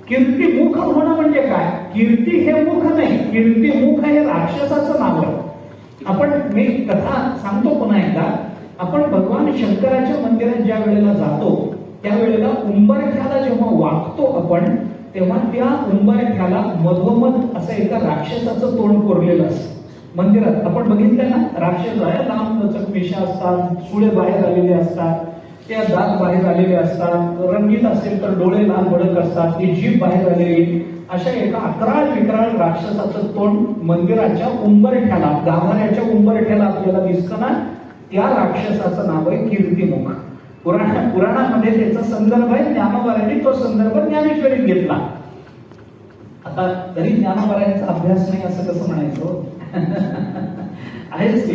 कीर्तिमुख होणं म्हणजे काय? कीर्ती हे मुख नाही, कीर्तिमुख हे राक्षसाचं नाव आहे. आपण, मी कथा सांगतो पुन्हा एकदा. आपण भगवान शंकराच्या मंदिरात ज्या वेळेला जातो त्यावेळेला उंबरठ्याला जेव्हा वागतो आपण, तेव्हा त्या उंबरठ्याला मधोमध असं एका राक्षसाचं तोंड कोरलेलं असतं. मंदिरात आपण बघितलं ना, राक्षस आहे, लांब लचक मिशा असतात, सुळे बाहेर आलेले असतात, त्या दात बाहेर आलेले असतात, रंगीत असेल तर डोळे लाल भडक असतात, ती जीभ बाहेर आलेली, अशा एका अकराळ विकराळ राक्षसाचं तोंड मंदिराच्या उंबरठ्याला, गाभाऱ्याच्या उंबरठ्याला आपल्याला दिसतं ना, त्या राक्षसाचं नाव आहे कीर्तिमुख. पुराणामध्ये त्याचा संदर्भ आहे. ज्ञानोबारायांनी तो संदर्भ ज्ञानेश्वरीत घेतला. आता तरी ज्ञानोबारायांचा अभ्यास नाही असं कसं म्हणायचं? आहेच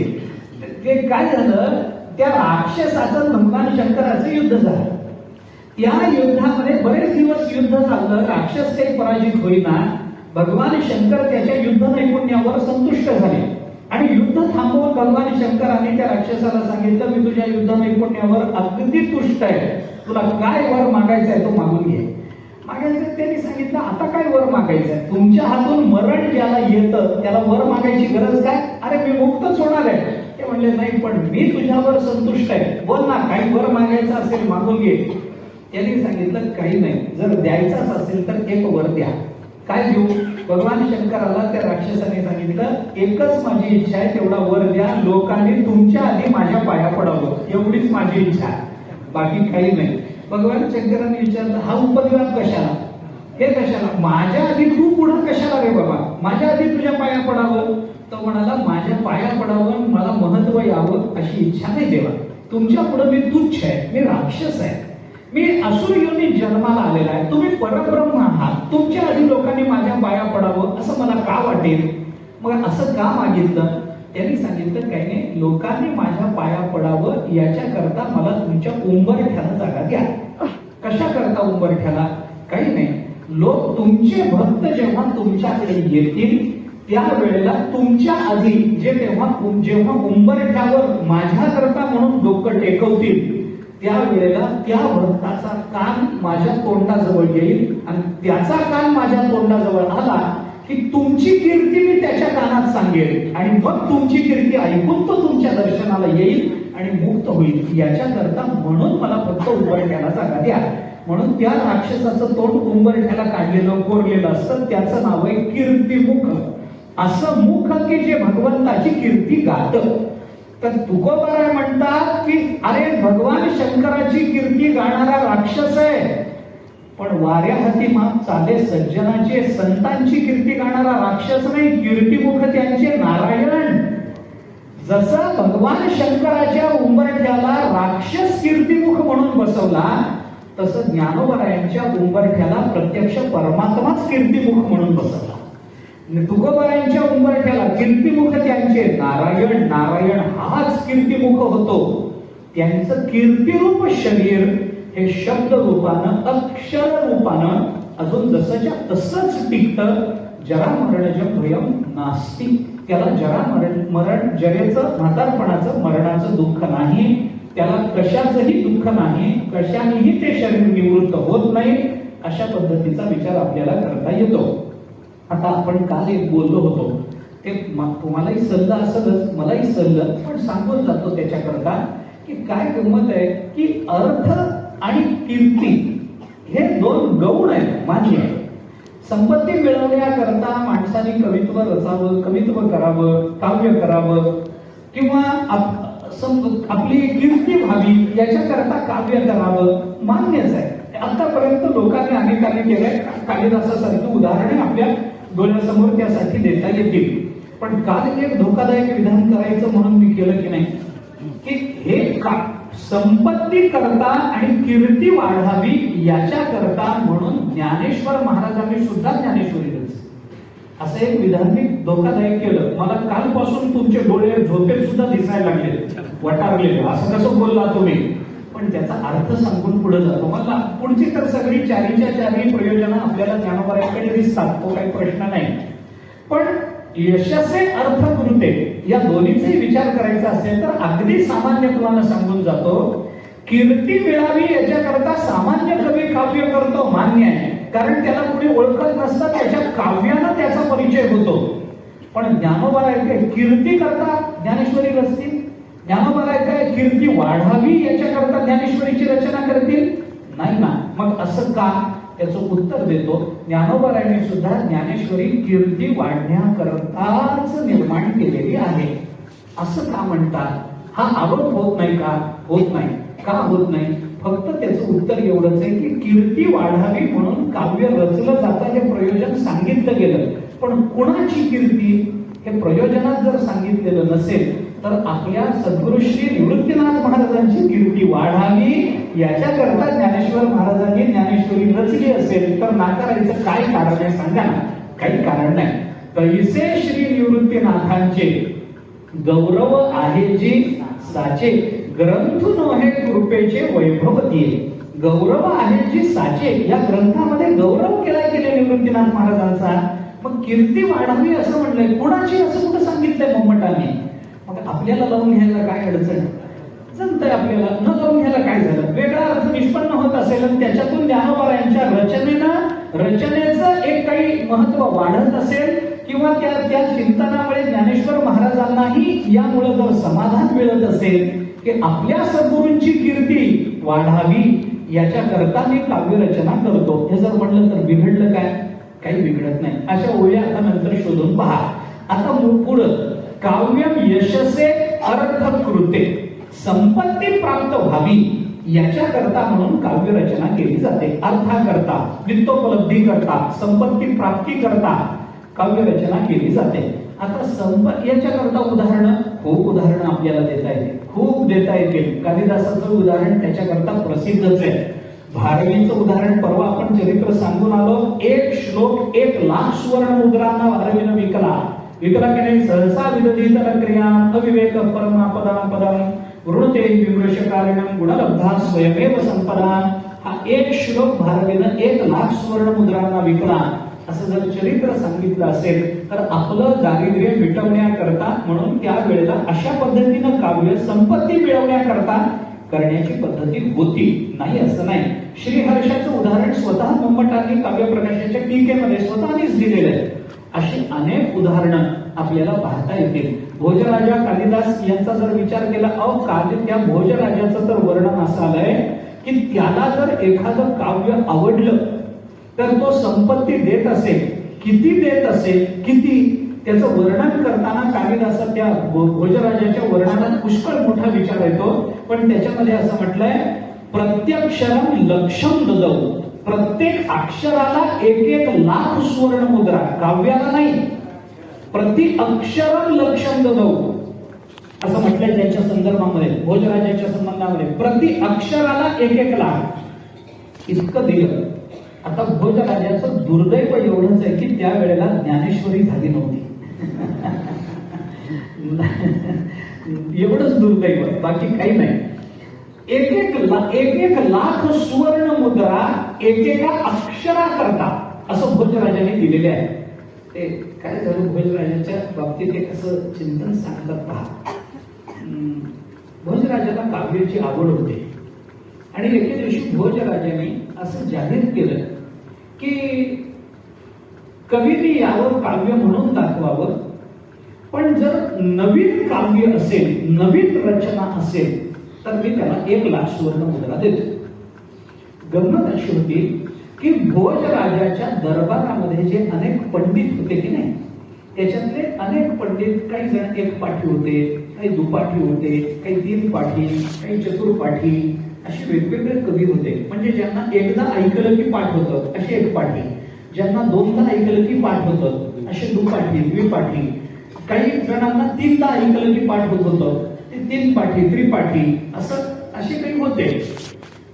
ते काय झालं, त्या राक्षसाचं भगवान शंकराचं युद्ध झालं. त्या युद्धामध्ये बरेच दिवस युद्ध झालं, राक्षस काही पराजित होईना. भगवान शंकर त्याच्या युद्ध नैपुण्यावर संतुष्ट झाले आणि युद्ध थांबवून भगवान शंकराने त्या राक्षसाला सांगितलं, मी तुझ्या युद्ध नैपुण्यावर अगदी तुष्ट आहे, तुला काय वर मागायचं आहे तो मागून घे. मागायचं त्यांनी सांगितलं, आता काय वर मागायचं आहे? तुमच्या हातून मरण ज्याला येतं त्याला वर मागायची गरज काय? अरे मी मुक्तच होणार आहे. ते म्हणले, नाही पण मी तुझ्यावर संतुष्ट आहे, बोल ना, काही वर मागायचं असेल मागून घे. त्यांनी सांगितलं, काही नाही, जर द्यायचाच असेल तर एक वर द्या. काय देऊ? भगवान शंकराला त्या राक्षसाने सांगितलं, एकच माझी इच्छा आहे, तेवढा वर द्या, लोकांनी तुमच्या आधी माझ्या पाया पडावं, एवढीच माझी इच्छा आहे, बाकी काही नाही. भगवान शंकरांनी विचारलं, हा उपद्व्याप कशाला? हे कशाला? माझ्या आधी तू पुढं कशाला रे बाबा? माझ्या आधी तुझ्या पाया पडावं? तो म्हणाला, माझ्या पाया पडावं, मला महत्व यावं अशी इच्छा नाही देवा. तुमच्या पुढे मी तुच्छ आहे, मी राक्षस आहे, मी असुर योनीत जन्माला आलेला आहे, तुम्ही परब्रह्म आहात, तुमच्या आधी लोकांनी माझ्या पाया पडावं असं मला का वाटेल? मग असं का मागितलं? त्यांनी सांगितलं, काही नाही, लोकांनी माझ्या पाया पडावं याच्याकरता मला तुमच्या उंबरठ्याला जागा द्या. कशा करता उंबरठ्याला? काही नाही, लोक तुमचे भक्त जेव्हा तुमच्याकडे येतील त्यावेळेला तुमच्या आधी जेव्हा उंबरठ्यावर माझ्याकरता म्हणून डोकं टेकवतील त्यावेळेला त्या भक्ताचा कान माझ्या तोंडाजवळ येईल आणि त्याचा कान माझ्या तोंडाजवळ आला की तुमची कीर्ती मी त्याच्या कानात सांगेल आणि मग तुमची कीर्ती ऐकून तो तुमच्या दर्शनाला येईल आणि मुक्त होईल. याच्याकरता म्हणून मला फक्त उंबरठ्याला जागा द्या. म्हणून त्या राक्षसाचं तोंड उंबरठ्याला काढलेलं कोरलेलं असतं, त्याचं नाव आहे कीर्तिमुख. असं मुख की जे भगवंताची कीर्ती गातं. तर तुकोबाराय म्हणतात की अरे भगवान शंकराची कीर्ती गाणारा राक्षस आहे, पण वाऱ्या हाती माप चाले सज्जनाचे, संतांची कीर्ती गाणारा राक्षस नाही, कीर्तिमुख त्यांचे नारायण. जसं भगवान शंकराच्या उंबरठ्याला राक्षस कीर्तिमुख म्हणून बसवला, तसं ज्ञानोबारायांच्या उंबरठ्याला प्रत्यक्ष परमात्माच कीर्तिमुख म्हणून बसवला. तुकोबारायांच्या उंबरठ्याला कीर्तिमुख त्यांचे नारायण, नारायण हाच कीर्तिमुख होतो. त्यांचं कीर्तिरूप शरीर हे शब्द रूपानं, अक्षर रूपानं अजून जसंच्या तसंच टिकतं. जरा मरणजम भयम नास्ति, त्याला जरा मरण जरेचं, म्हातारपणाचं, मरणाचं दुःख नाही, त्याला कशाचंही दुःख नाही, कशानेही ते शरीर निवृत्त होत नाही. अशा पद्धतीचा विचार आपल्याला करता येतो. आता आपण काल एक बोललो होतो, ते तुम्हालाही सल्लं असेलच, मलाही सल्लं, पण सांगून जातो त्याच्याकरता की काय गंमत आहे की अर्थ आणि कीर्ती हे दोन गौण आहेत, मान्य आहे. संपत्ती मिळवण्याकरता माणसाने कवित्व रचावं, कवित्व करावं, काव्य करावं किंवा आपली कीर्ती व्हावी याच्याकरता काव्य करावं, मान्यच आहे. आतापर्यंत लोकांनी अनेकांनी केलंय. कालिदासासारखी उदाहरणे आपल्या डोळ्यासमोर त्यासाठी देता येतील. पण काल एक धोकादायक विधान करायचं म्हणून मी केलं की नाही, की हे का संपत्ती करता आणि कीर्ती वाढावी याच्या करता म्हणून ज्ञानेश्वर महाराजांनी सुद्धा ज्ञानेश्वरी रचली. असं एक विधान मी धोकादायक केलं. मला कालपासून तुमचे डोळे झोपेत सुद्धा दिसायला लागले, वटारले. असं कसं बोलला तुम्ही? पण त्याचा अर्थ सांगून पुढे जातो. मला पुढची तर सगळी चारीच्या चारी प्रयोजनं आपल्याला ज्ञानोबाऱ्यांकडे दिसतात, तो काही प्रश्न नाही. पण यशसे अर्थ कृते या दोन्हीचाही विचार करायचा असेल तर अगदी सामान्यपणानं सांगून जातो. कीर्ती मिळावी याच्याकरता सामान्य कवी काव्य करतो, मान्य आहे, कारण त्याला कुणी ओळखत नसतं, त्याच्या काव्यानं त्याचा परिचय होतो. पण ज्ञानोबा काय कीर्ती करता ज्ञानेश्वरी रचतील? ज्ञानोबा काय कीर्ती वाढावी याच्याकरता ज्ञानेश्वरीची रचना करतील? नाही ना. मग असं का? त्याचं उत्तर देतो. ज्ञानोबारायांनी सुद्धा ज्ञानेश्वरी कीर्ती वाढण्याकरताच निर्माण केलेली आहे. असं का म्हणतात? हा आरोप होत नाही का? होत नाही. का होत नाही? फक्त त्याचं उत्तर एवढंच आहे की कीर्ती वाढावी म्हणून काव्य रचलं जातं, हे प्रयोजन सांगितलं गेलं. पण कुणाची कीर्ती हे प्रयोजनात जर सांगितलेलं नसेल तर आपल्या सद्गुरु श्री निवृत्तीनाथ महाराजांची कीर्ती वाढावी याच्याकरता ज्ञानेश्वर महाराजांनी ज्ञानेश्वरी रचली असेल तर नाकारायचं काय कारण आहे? सांगा ना. काही कारण नाही. तैसे श्री निवृत्तीनाथांचे गौरव आहे जी साचे, ग्रंथ नोहे कृपेचे वैभव दिये. गौरव आहे जी साचे, या ग्रंथामध्ये गौरव केलाय गेले निवृत्तीनाथ महाराजांचा. मग कीर्ती वाढावी असं म्हणलंय, कुणाची असं कुठं सांगितलंय मम्मटांनी? मग आपल्याला लावून घ्यायला काय अडचण? जमतंय आपल्याला, न लावून घ्यायला काय झालं? वेगळा अर्थ निष्पन्न होत असेल आणि त्याच्यातून ज्ञानोबारायांच्या रचनेचं एक काही महत्व वाढत असेल किंवा त्या चिंतनामुळे ज्ञानेश्वर महाराजांनाही यामुळे जर समाधान मिळत असेल की आपल्या सद्गुरूंची कीर्ती वाढावी याच्याकरता मी काव्यरचना करतो, हे जर म्हणलं तर बिघडलं काय? काही बिघडत नाही. अशा ओळी आता नंतर शोधून पहा. आता पुढं काव्यम यशसे अर्थ कृते, संपत्ती प्राप्त व्हावी याच्याकरता म्हणून काव्य रचना केली जाते. अर्थाकरता, वित्तोपलब्धी करता, संपत्ती प्राप्ती करता काव्य रचना केली जाते. आता याच्याकरता खूप उदाहरणं आपल्याला देता येतील, खूप देता येतील. कालिदासाचं उदाहरण त्याच्याकरता प्रसिद्धच आहे. भारवीचं उदाहरण परवा आपण चरित्र सांगून आलो. एक श्लोक 1,00,000 सुवर्ण मुद्रांना भारवीनं विकला की नाही? सहसा विदधीत क्रिया अविवेक परमापदां पदं वृणते विमृशकारिणं गुणलब्धा स्वयमेव संपदा. हा एक श्लोक भारवीनं 1,00,000 सुवर्ण मुद्रांना विकला असं जर चरित्र सांगितलं असेल तर आपलं दारिद्र्य मिटवण्याकरता म्हणून त्या वेळेला अशा पद्धतीनं काव्य संपत्ती मिळवण्याकरता करण्याची पद्धती होती. नाही असं नाही. श्रीहर्षाचं उदाहरण स्वतः मम्मटांनी काव्य प्रकाशाच्या टीकेमध्ये स्वतःनेच दिलेलं आहे. अशी अनेक उदाहरणं आपल्याला पाहता येतील. भोजराजा कालिदास यांचा जर विचार केला, त्या भोजराजाचं तर वर्णन असं आलंय की त्याला जर एखादं काव्य आवडलं तर तो संपत्ती देत असेल. किती देत असेल, किती, त्याचं वर्णन करताना कालिदास त्या भोजराजाच्या वर्णनात पुष्कळ मोठा विचार येतो. पण त्याच्यामध्ये असं म्हटलंय, प्रत्यक्षरम लक्षम ददौ, प्रत्येक अक्षराला 1,00,000 सुवर्ण मुद्रा, काव्याला नाही, प्रति अक्षरम लक्षम ददौ असं म्हटलंय त्यांच्या संदर्भामध्ये, भोजराजाच्या संबंधामध्ये. प्रति अक्षराला 1,00,000 इतकं दिलं. आता भोजराजाचं दुर्दैव एवढंच आहे की त्या वेळेला ज्ञानेश्वरी झाली नव्हती. एवढंच दुर्दैव, बाकी काही नाही. 1,00,000 सुवर्ण मुद्रा एकेका अक्षरा करता असं भोजराजाने दिलेले आहे. ते काय झालं भोजराजाच्या बाबतीत एक असं चिंतन सांगतात पहा. भोजराजाला काव्याची आवड होती आणि एके दिवशी भोजराजाने असं जाहीर केलं की कवीने यावर काव्य म्हणून दाखवावं, पण जर नवीन काव्य असेल, नवीन रचना असेल तर मी त्याला 1,00,000 सुवर्ण मुद्रा देतो. गंमत अशी होती की भोजराजाच्या दरबारामध्ये जे अनेक पंडित होते की नाही, त्याच्यातले अनेक पंडित, काही जण एक पाठी होते, काही दुपाठी होते, काही 3 पाठी, काही चतुर्पाठी, असे वेगवेगळे कवी होते. म्हणजे ज्यांना एकदा ऐकलं की पाठ होतं अशी एक पाठी. ज्यांना दोनदा ऐकलं की पाठ होतं, असे दुपाठी द्विपाठी. काही जणांना तीनदा ऐकलं की पाठ होत होतं, ते तीन पाठी त्रिपाठी असे काही होते.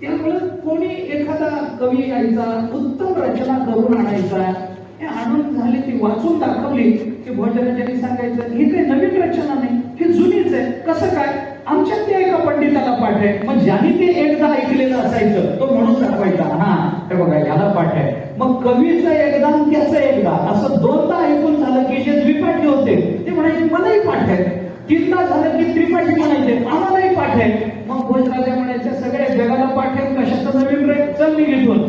त्यामुळे कोणी एखादा कवी यायचा, उत्तम रचना करून आणायचा, हे आणून झाली ती वाचून दाखवली की भोजराजांनी सांगायचं ही काही नवीन रचना नाही, ही जुनीच आहे. कसं काय? आमच्यात त्या एका पंडिताला पाठ आहे. मग ज्याने ते एकदा ऐकलेलं असायचं तो म्हणून दाखवायचा, हा हे बघा याला पाठ आहे. मग कवीचं एकदा आणि त्याचं एकदा असं दोनदा ऐकून झालं की जे द्विपाठी होते ते म्हणायचे मलाही पाठ आहे. तीनदा झालं की त्रिपाठी म्हणायचे आम्हालाही पाठ आहे. मग भोजराजा म्हणायचे सगळ्या जगाला पाठ आहे, कशाचं नवीन रे, चल निघून.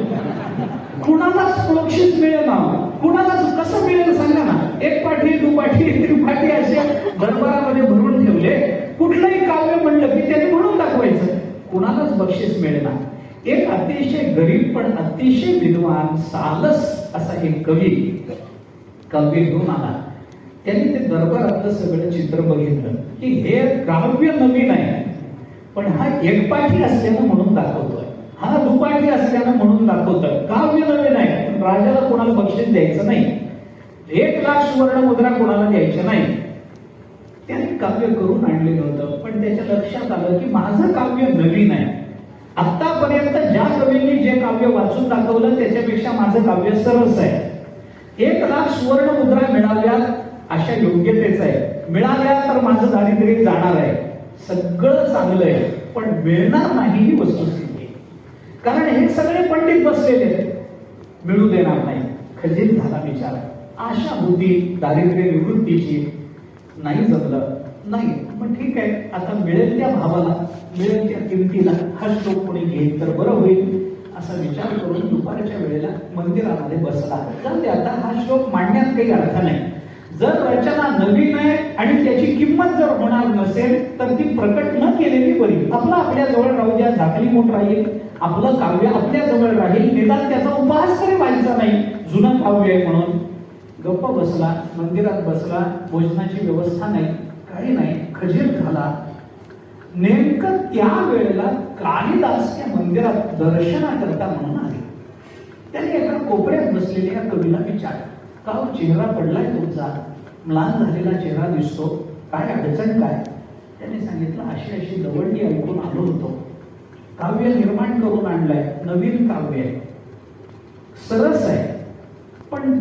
कुणालाच बक्षीस मिळेल ना, कुणालाच कसं मिळेल सांगा ना. एक पाठी दुपाठी त्रिपाठी असे दरबारामध्ये भरून ठेवले. कुठलंही काव्य म्हणलं की त्याने म्हणून दाखवायचं, कुणालाच बक्षीस मिळेना. एक अतिशय गरीब पण अतिशय विद्वान सालस असा एक कवी काव्य घेऊन आला. त्यांनी ते दरबारातलं सगळं चित्र बघितलं की हे काव्य नवीन आहे, पण हा एकपाठी असल्यानं म्हणून दाखवतोय, हा दुपाठी असल्यानं म्हणून दाखवतोय. काव्य नवीन आहे, पण राजाला कोणाला बक्षीस द्यायचं नाही, 1,00,000 सुवर्ण मुद्रा कोणाला द्यायच्या नाही. त्याने काव्य करून आणलेलं होतं, पण त्याच्या लक्षात आलं की माझं काव्य नवीन आहे. आतापर्यंत ज्या कवींनी जे काव्य वाचून दाखवलं त्याच्यापेक्षा माझं काव्य सरस आहे. 1,00,000 सुवर्ण मुद्रा मिळाव्यात अशा योग्यतेच आहे. मिळाल्या तर माझं दारिद्र्य जाणार आहे. सगळं चांगलं आहे, पण मिळणार नाही ही वस्तुस्थिती. कारण हे सगळे पंडित बसलेले आहेत, मिळू देणार नाही. खजिन झाला विचार, आशा होती दारिद्र्य निवृत्तीची, नाही जमलं. नाही मग ठीक आहे, आता मिळेल त्या भावाला, मिळेल त्या किमतीला हा श्लोक कोणी घेईल तर बरं होईल असा विचार करून दुपारच्या वेळेला मंदिरामध्ये बसला. जाऊ दे आता, हा श्लोक मांडण्यात काही अर्थ नाही. जर रचना नवीन आहे आणि त्याची किंमत जर होणार नसेल तर ती प्रकट न केलेली बरी. आपलं आपल्या जवळ राहू द्या, झाकली मूठ राहील, आपलं काव्य आपल्या जवळ राहील, निदान त्याचा उपहास तरी व्हायचा नाही, जुनं काव्य आहे म्हणून. गप्प बसला, मंदिरात बसला, भोजनाची व्यवस्था नाही, काही नाही, खजीर झाला. नेमकं त्या वेळेला कालिदास त्या मंदिरात दर्शनाकरता म्हणून आले. त्याने एका कोपऱ्यात बसलेल्या कवीला विचारलं, का चेहरा पडलाय तुमचा, म्लान झालेला चेहरा दिसतो, काय अडचण काय? त्याने सांगितलं अशी अशी दवंडी ऐकून आलो होतो, काव्य निर्माण करून आणलंय, नवीन काव्य आहे, सरस आहे, पण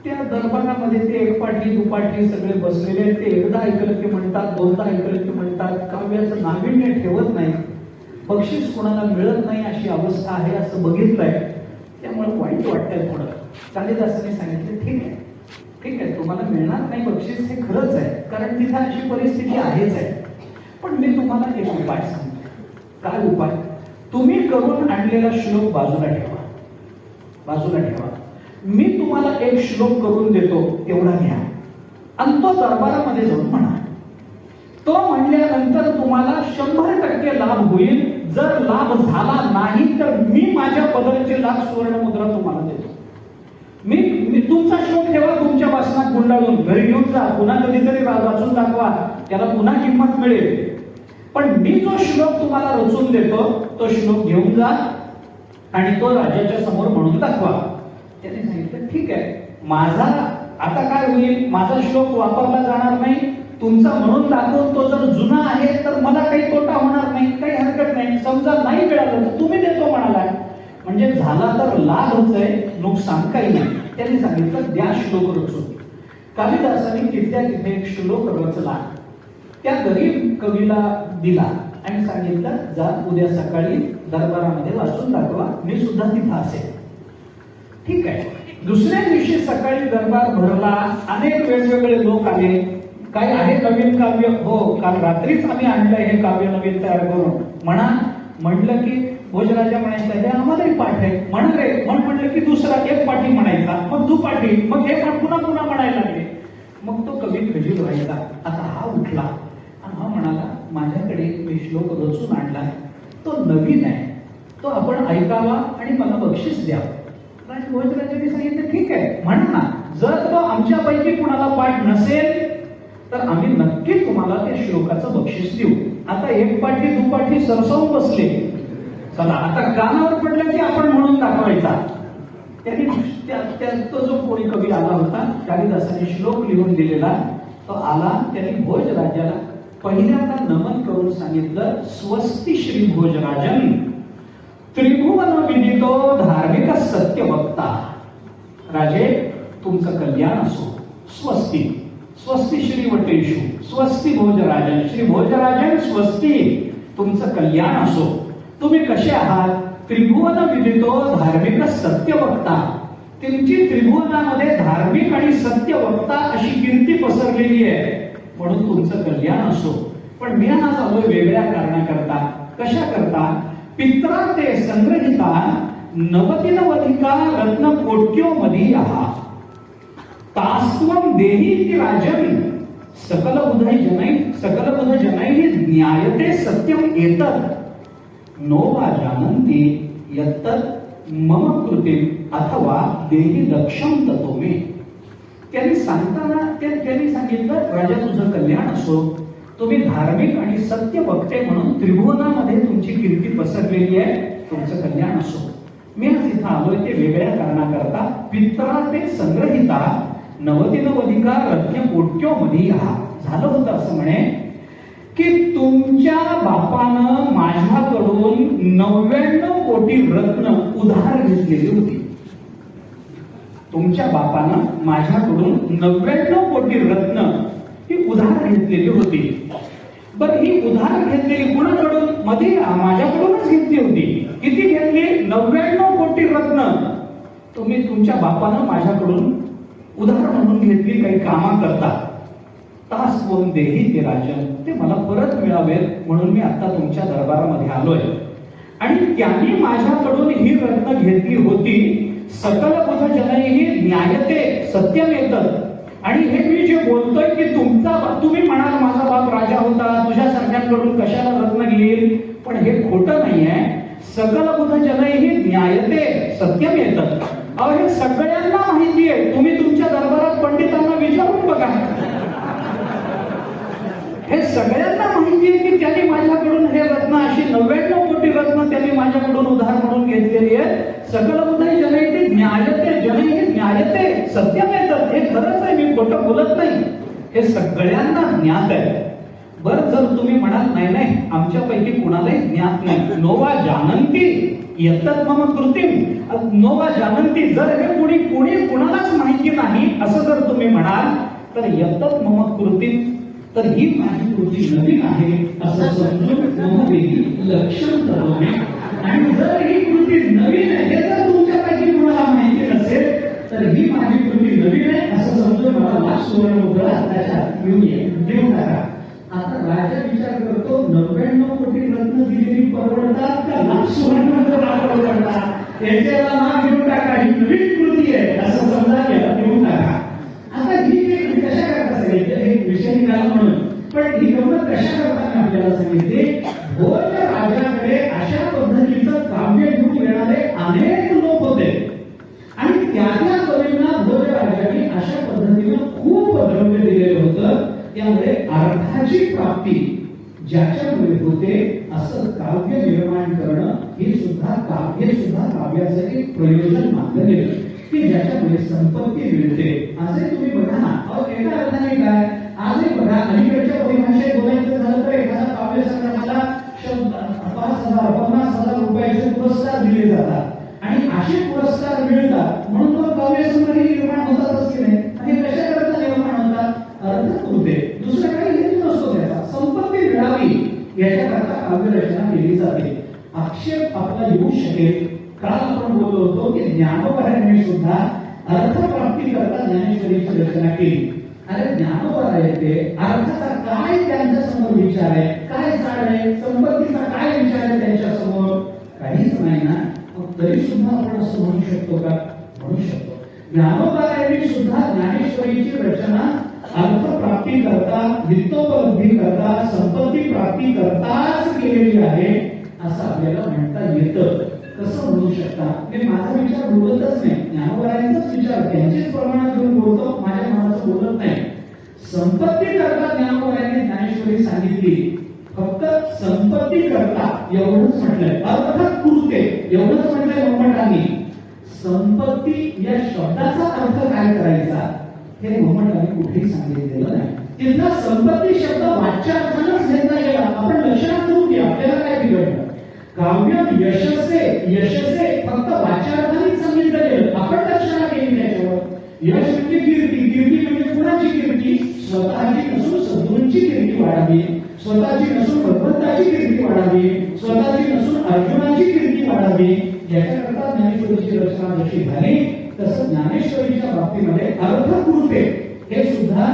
त्या दरबारामध्ये ते एकपाठी दुपाठी सगळे बसलेले, ते एकदा ऐकलं की म्हणतात, दोनदा ऐकलं की म्हणतात, काव्याचं नाविन्य ठेवत नाही, बक्षीस कोणाला मिळत नाही अशी अवस्था आहे असं बघितलंय. त्यामुळे वाईट वाटतंय थोडं. कालिदासाने सांगितलं ठीक आहे, ठीक आहे, तुम्हाला मिळणार नाही बक्षीस हे खरंच आहे, कारण तिथे अशी परिस्थिती आहेच आहे. पण मी तुम्हाला एक उपाय सांगतो. काय उपाय? तुम्ही करून आणलेला श्लोक बाजूला ठेवा, बाजूला ठेवा. मी तुम्हाला एक श्लोक करून देतो, तेवढा घ्या आणि तो दरबारामध्ये जाऊन म्हणा. तो म्हणल्यानंतर तुम्हाला 100% लाभ होईल. जर लाभ झाला नाही तर मी माझ्या पदराचे 1,00,000 सुवर्ण मुद्रा तुम्हाला देतो. मी तुमचा श्लोक ठेवा तुमच्या वाचनात गुंडाळून घरी घेऊन जा, पुन्हा कधीतरी वाचून दाखवा, त्याला पुन्हा किंमत मिळेल. पण मी जो श्लोक तुम्हाला रचून देतो तो श्लोक घेऊन जा आणि तो राजाच्या समोर म्हणून दाखवा. त्याने सांगितलं ठीक आहे, माझा आता काय होईल, माझा श्लोक वापरला जाणार नाही, तुमचा म्हणून दाखवून तो जर जुना आहे तर मला काही तोटा होणार नाही, काही हरकत नाही. समजा नाही मिळालं तर तुम्ही देतो म्हणाला, म्हणजे झाला तर लाभच आहे, नुकसान काही नाही. त्यांनी सांगितलं द्या श्लोक रचून. कालिदासाने तिथल्या तिथे एक श्लोक रचला, त्या गरीब कवीला दिला आणि सांगितलं जा उद्या सकाळी दरबारामध्ये वाचून दाखवा, मी सुद्धा तिथं असेल. ठीक आहे. दुसऱ्या दिवशी सकाळी दरबार भरला, अनेक वेगवेगळे लोक आले. काय आहे नवीन काव्य? हो, काल रात्रीच आम्ही आणलंय हे काव्य नवीन तयार करून. म्हणा. म्हणलं की भोजराजा म्हणायचा हे आम्हालाही पाठ आहे. म्हणा रे. म्हणलं की दुसरा एक पाठी म्हणायचा, मग दुपाठी, मग हे पण पुन्हा पुन्हा म्हणायला लागले. मग तो कवी खजील व्हायचा. आता हा उठला आणि हा म्हणाला माझ्याकडे मी श्लोक रचून आणलाय, तो नवीन आहे, तो आपण ऐकावा आणि मला बक्षीस द्यावं. भोजराजांनी सांगितलं ठीक आहे, म्हणा ना. जर तो आमच्यापैकी कुणाला पाठ नसेल तर आम्ही नक्की तुम्हाला त्या श्लोकाचं बक्षीस देऊ. आता एक पाठी दुपाठी सरसावून बसले. चला आता कानावर पडलं की आपण म्हणून दाखवायचा. तो जो कोणी कवी आला होता कालिदासाने श्लोक लिहून दिलेला तो आला, त्यांनी भोजराजाला पहिल्यांदा नमन करून सांगितलं, स्वस्ति श्री भोजराजन त्रिभुवन विदितो धार्मिक सत्य वक्ता. राजे तुमचं कल्याण असो. स्वस्ति स्वस्ति श्री वटेषु स्वस्ति भोजराजन. श्री भोजराजन स्वस्ति, तुमचं कल्याण असो. तुम्ही कसे आहात? त्रिभुवन विदितो धार्मिक सत्य वक्ता. तुमची त्रिभुवनामध्ये धार्मिक आणि सत्य वक्ता अशी कीर्ती पसरलेली आहे, म्हणून तुमचं कल्याण असो. पण मी आज आलोय वेगळ्या कारणाकरता. कशा करता? पित्रा ते संग्रहिता नवतिनवधिका रत्न कोट्यो मधीयः तास्त्वं देहि इति राजन् सकलबुध जनैः ज्ञायते सत्यम एतत् नो वा जानन्ति यत्तत् मम कृतिम् अथवा देहि लक्ष्यं ततो मे. त्यांनी सांगितलं, राजा तुझं कल्याण असो. तुम्ही धार्मिक आणि सत्य वक्ते म्हणून त्रिभुवनामध्ये तुमची कीर्ती पसरलेली आहे, तुमचं कल्याण असो. मी आज इथं आलोय ते वेगळ्या कारणाकरता. पित्रा ते संग्रहिता नवतिनवधिका रत्न कोट्यो मधीयः. झालं होतं असं म्हणे की तुमच्या बापानं माझ्याकडून 99 कोटी रत्न उधार घेतलेली होती. तुमच्या बापानं माझ्याकडून 99 कोटी रत्न ही उधार घेतलेली होती. बरं, ही उधार घेतलेली कुणाकडून? मध्ये माझ्याकडूनच घेतली होती. किती घेतली? 99 कोटी रत्न तुम्ही तुमच्या बापानं माझ्याकडून उधार म्हणून घेतली काही कामा करता. तास कोण देही ते राजन, ते मला परत मिळावेत म्हणून मी आता तुमच्या दरबारामध्ये आलोय. आणि त्यांनी माझ्याकडून ही रत्न घेतली होती. सकल बुध जनैहि ज्ञायते सत्यम एतत्. आणि हे मी जे बोलतोय की तुम्ही म्हणाल माझा बाप राजा होता, तुझ्यासारख्यांकडून कशाला रत्न घेईल, पण हे खोटं नाहीये. सकल बुध जनैहि ज्ञायते सत्यम एतत्. अहो, हे सगळ्यांना माहिती आहे. तुम्ही तुमच्या दरबारात पंडितांना विचारून बघा, हे सगळ्यांना माहिती आहे की त्यांनी माझ्याकडून हे रत्न अशी 99 कोटी रत्न त्यांनी माझ्याकडून उधार म्हणून घेतलेली आहे. सकल बुद्धै जनैति ज्ञायते जनैहि ज्ञायते सत्यम एतत्. हे खरंच आहे, मी खोटं बोलत नाही. हे सगळ्यांना ज्ञात आहे. बरं, जर तुम्ही म्हणाल नाही आमच्यापैकी कुणालाही ज्ञात नाही, नोवा जानन्ति यत्तत् मम कृतिम्. नोवा जानन्ति, जर हे कुणी कुणालाच माहिती नाही असं जर तुम्ही म्हणाल तर यत्तत् मम कृतिम्, तर ही माझी कृती नवीन आहे असं समजून मम देहि लक्ष्यं ततो मे. आणि जर ही कृती नवीन आहे हे जर तुमच्यापैकी कुणाला माहिती नसेल तर ही माझी कृती नवीन आहे असं समजून मला लाख सुवर्ण मुद्रा त्याच्या देऊन टाका. आता राजा विचार करतो, 99 कोटी रत्न दिलेली परवडतात का लाख सुवर्ण मुद्रा परवडतात? याच्याला नाव घेऊन टाका, ही नवीन कृती आहे असं समजा देऊन टाका. आता ही कशा करता सांगितलं, एक विषय निघाला म्हणून, पण ही गंमत कशा करताना आपल्याला सांगितले. भोज राजाकडे अशा पद्धतीचं काव्य घेऊन येणारे अनेक लोक होते आणि त्या कवींना भोज राजाने अशा पद्धतीनं खूप द्रव्य दिलेलं होतं. त्यामुळे अर्थाची प्राप्ती ज्याच्यामुळे होते असं काव्य निर्माण करणं हे सुद्धा काव्याचं एक प्रयोजन मानलं गेलं की ज्याच्यामुळे संपत्ती मिळते. असे तुम्ही बघा ना, एका अर्थाने काय आजही बघा, अलीकडच्या परिभाषेत बोलायचं झालं तर एखादा काव्य संग्रहाला 5,000 50,000 रुपयाचे पुरस्कार दिले जातात आणि असे पुरस्कार मिळतात म्हणून तो काव्य संग्रह निर्माण होतातच की नाही. आणि कशा करता निर्माण होतात? अर्थपूर्ते, दुसरं काही हेतू नसतो त्याचा. संपत्ती मिळावी याच्याकरता काव्यरचना केली जाते. आक्षेप आपला येऊ शकेल. काल आपण बोललो होतो की ज्ञानोबांनी सुद्धा अर्थप्राप्ती करता ज्ञानेश्वरीची रचना केली. अरे ज्ञानोबा येते, अर्थाचा काय त्यांच्या समोर विचार आहे, काय चाल आहे, संपत्तीचा काय विचार आहे त्यांच्या समोर? काहीच नाही ना. तरी सुद्धा आपण असं म्हणू शकतो का? म्हणू शकतो. ज्ञानोबांनी सुद्धा ज्ञानेश्वरीची रचना अर्थप्राप्ती करता, हितोपलब्धी करता, संपत्ती प्राप्ती करताच केलेली आहे असं आपल्याला म्हणता येतं. कसं म्हणू शकता? मी माझा विचार बोलतच नाही, ज्ञानोबांचाच विचार त्यांचेच प्रमाणात घेऊन बोलतो, माझ्या मनाचं बोलत नाही. संपत्ती करता ज्ञानोबांनी ज्ञानेश्वरी सांगितली, फक्त संपत्ती करता एवढंच म्हटलंय. अर्थात पुरते एवढंच म्हटलंय मम्मटांनी. संपत्ती या शब्दाचा अर्थ काय करायचा हे मोहम्मदांनी कुठेही सांगितलेलं नाही. तिथला संपत्ती शब्द वाच्यार्थानच घेतला गेला. आपण लक्षात करून घ्या, आपल्याला काय बिघडलं. काव्य यशसे फक्त वाच्यार्थानेच सांगितलं गेलं. आपण लक्षणा केली त्याच्यावर. यश म्हणजे कीर्ती म्हणजे कुणाची कीर्ती? स्वतःची नसून सद्गुरूंची कीर्ती वाढावी, स्वतःची नसून भगवंताची कीर्ती वाढावी, स्वतःची नसून अर्जुनाची कीर्ती वाढावी. याच्याकरता ज्ञानेश्वरीची रचना जशी झाली तसं ज्ञानेश्वरीच्या बाबतीमध्ये अर्थकृते हे सुद्धा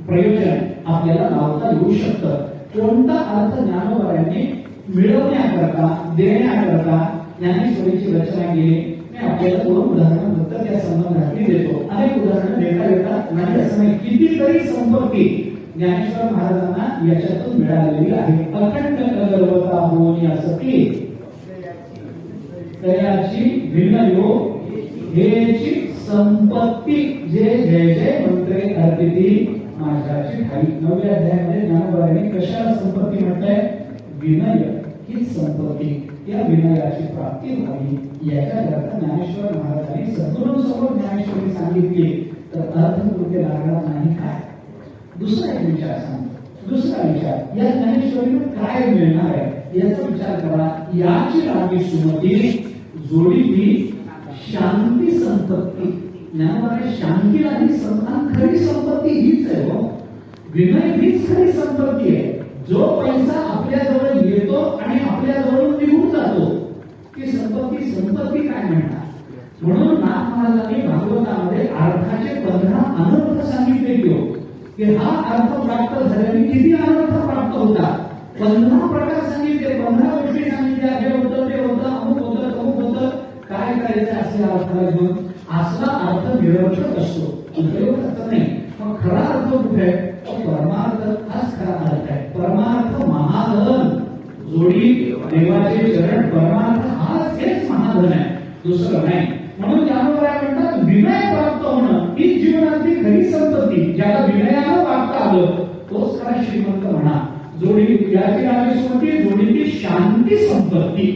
प्रयोजन आपल्याला लावता येऊ शकतं. कोणता अर्थ ज्ञानोबांनी मिळवण्याकरता देण्याकरता ज्ञानेश्वरीची रचना केली. मी आपल्याला दोन उदाहरणं फक्त त्या संबंधातली देतो. अनेक उदाहरणं देता नाही असं नाही. कितीतरी संपत्ती ज्ञानेश्वर महाराजांना याच्यातून मिळालेली आहे. अखंड गर्वता होऊन असती तयाची भिन्न योग हेची संपत्ती जे जय जय मंत्रे अर्पिती माझ्याची ठाई. 9व्या अध्यायामध्ये ज्ञानोबांनी कशाला संपत्ती म्हटलंय? विनय ही संपत्ती. या विनयाची प्राप्ती व्हावी याच्याकरता ज्ञानेश्वर महाराजांनी सद्गुरूंसमोर ज्ञानेश्वरी सांगितली. तर अर्थकृत्य लागणार नाही काय? दुसरा एक विचार सांगतो. दुसरा विचार, या ज्ञानेश्वरीवर काय मिळणार आहे याचा विचार करा. याची लागी सुमती जोडी ती शांती संपत्ती. ज्ञानोबाने शांतीला ही खरी संपत्ती हीच आहे हो. विनय हीच खरी संपत्ती आहे. जो पैसा आपल्या जवळ येतो आणि आपल्या जवळून निघून जातो ती संपत्ती काय म्हणतात. म्हणून नाथ महाराजांनी भागवतामध्ये अर्थाचे 15 अनर्थ सांगितले की हा अर्थ प्राप्त झाल्याने किती अनर्थ प्राप्त होतात. 15 प्रकार सांगितले, 15 गोष्टी सांगितल्या. हे होतं, ते होतं, अमुक होतं, तमुक होतं. काय करायचं असे अर्थाला घेऊन असला अर्थ निरर्थक असतो, उपयोगाचा नाही. पण खरा अर्थ कुठे आहे? परमार्थ हाच खरा अर्थ आहे. परमार्थ महाधन जोडी देवाचे चरण. परमार्थ हाच हेच महाधन आहे, दुसरं नाही. म्हणून ज्ञानोबा म्हणतात विनय प्राप्त होणं ही जीवनातली खरी संपत्ती. ज्याला विनयानं वागता आलं तोच खरा श्रीमंत म्हणा. जोडी याची लागी सुमती जोडी ती शांती संपत्ती.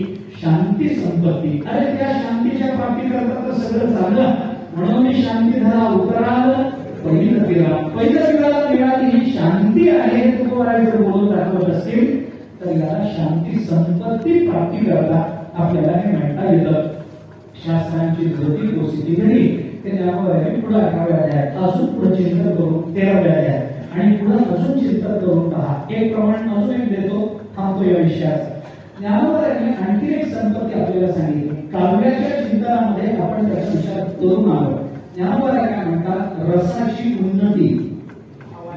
शांती संपत्ती. अरे त्या शांतीच्या प्राप्ती करता तर सगळं झालं. म्हणून मी शांती धरा उतराल पहिलं तिला मिळाली ही शांती आहे. तुकोबाराय जर बोलून दाखवत असतील तर याला शांती संपत्ती प्राप्ती करता आपल्याला हे म्हणता येतं. शास्त्रांची गती पोसिटी घडी ते ज्ञानोबांनी पुढे 11व्या अध्यायात अजून पुढे चिंतन करून 13व्या अध्यायात आणि पुढे अजून चिंतन करून पहा. एक प्रमाण अजून एक देतो, थांबतो या विषयात. ज्ञानोबांनी आणखी एक संपत्ती आपल्याला सांगितली. काव्याच्या चिंतनामध्ये आपण त्याचा विचार करून आलो. ज्ञानोबा काय म्हणतात? रसाची उन्नती,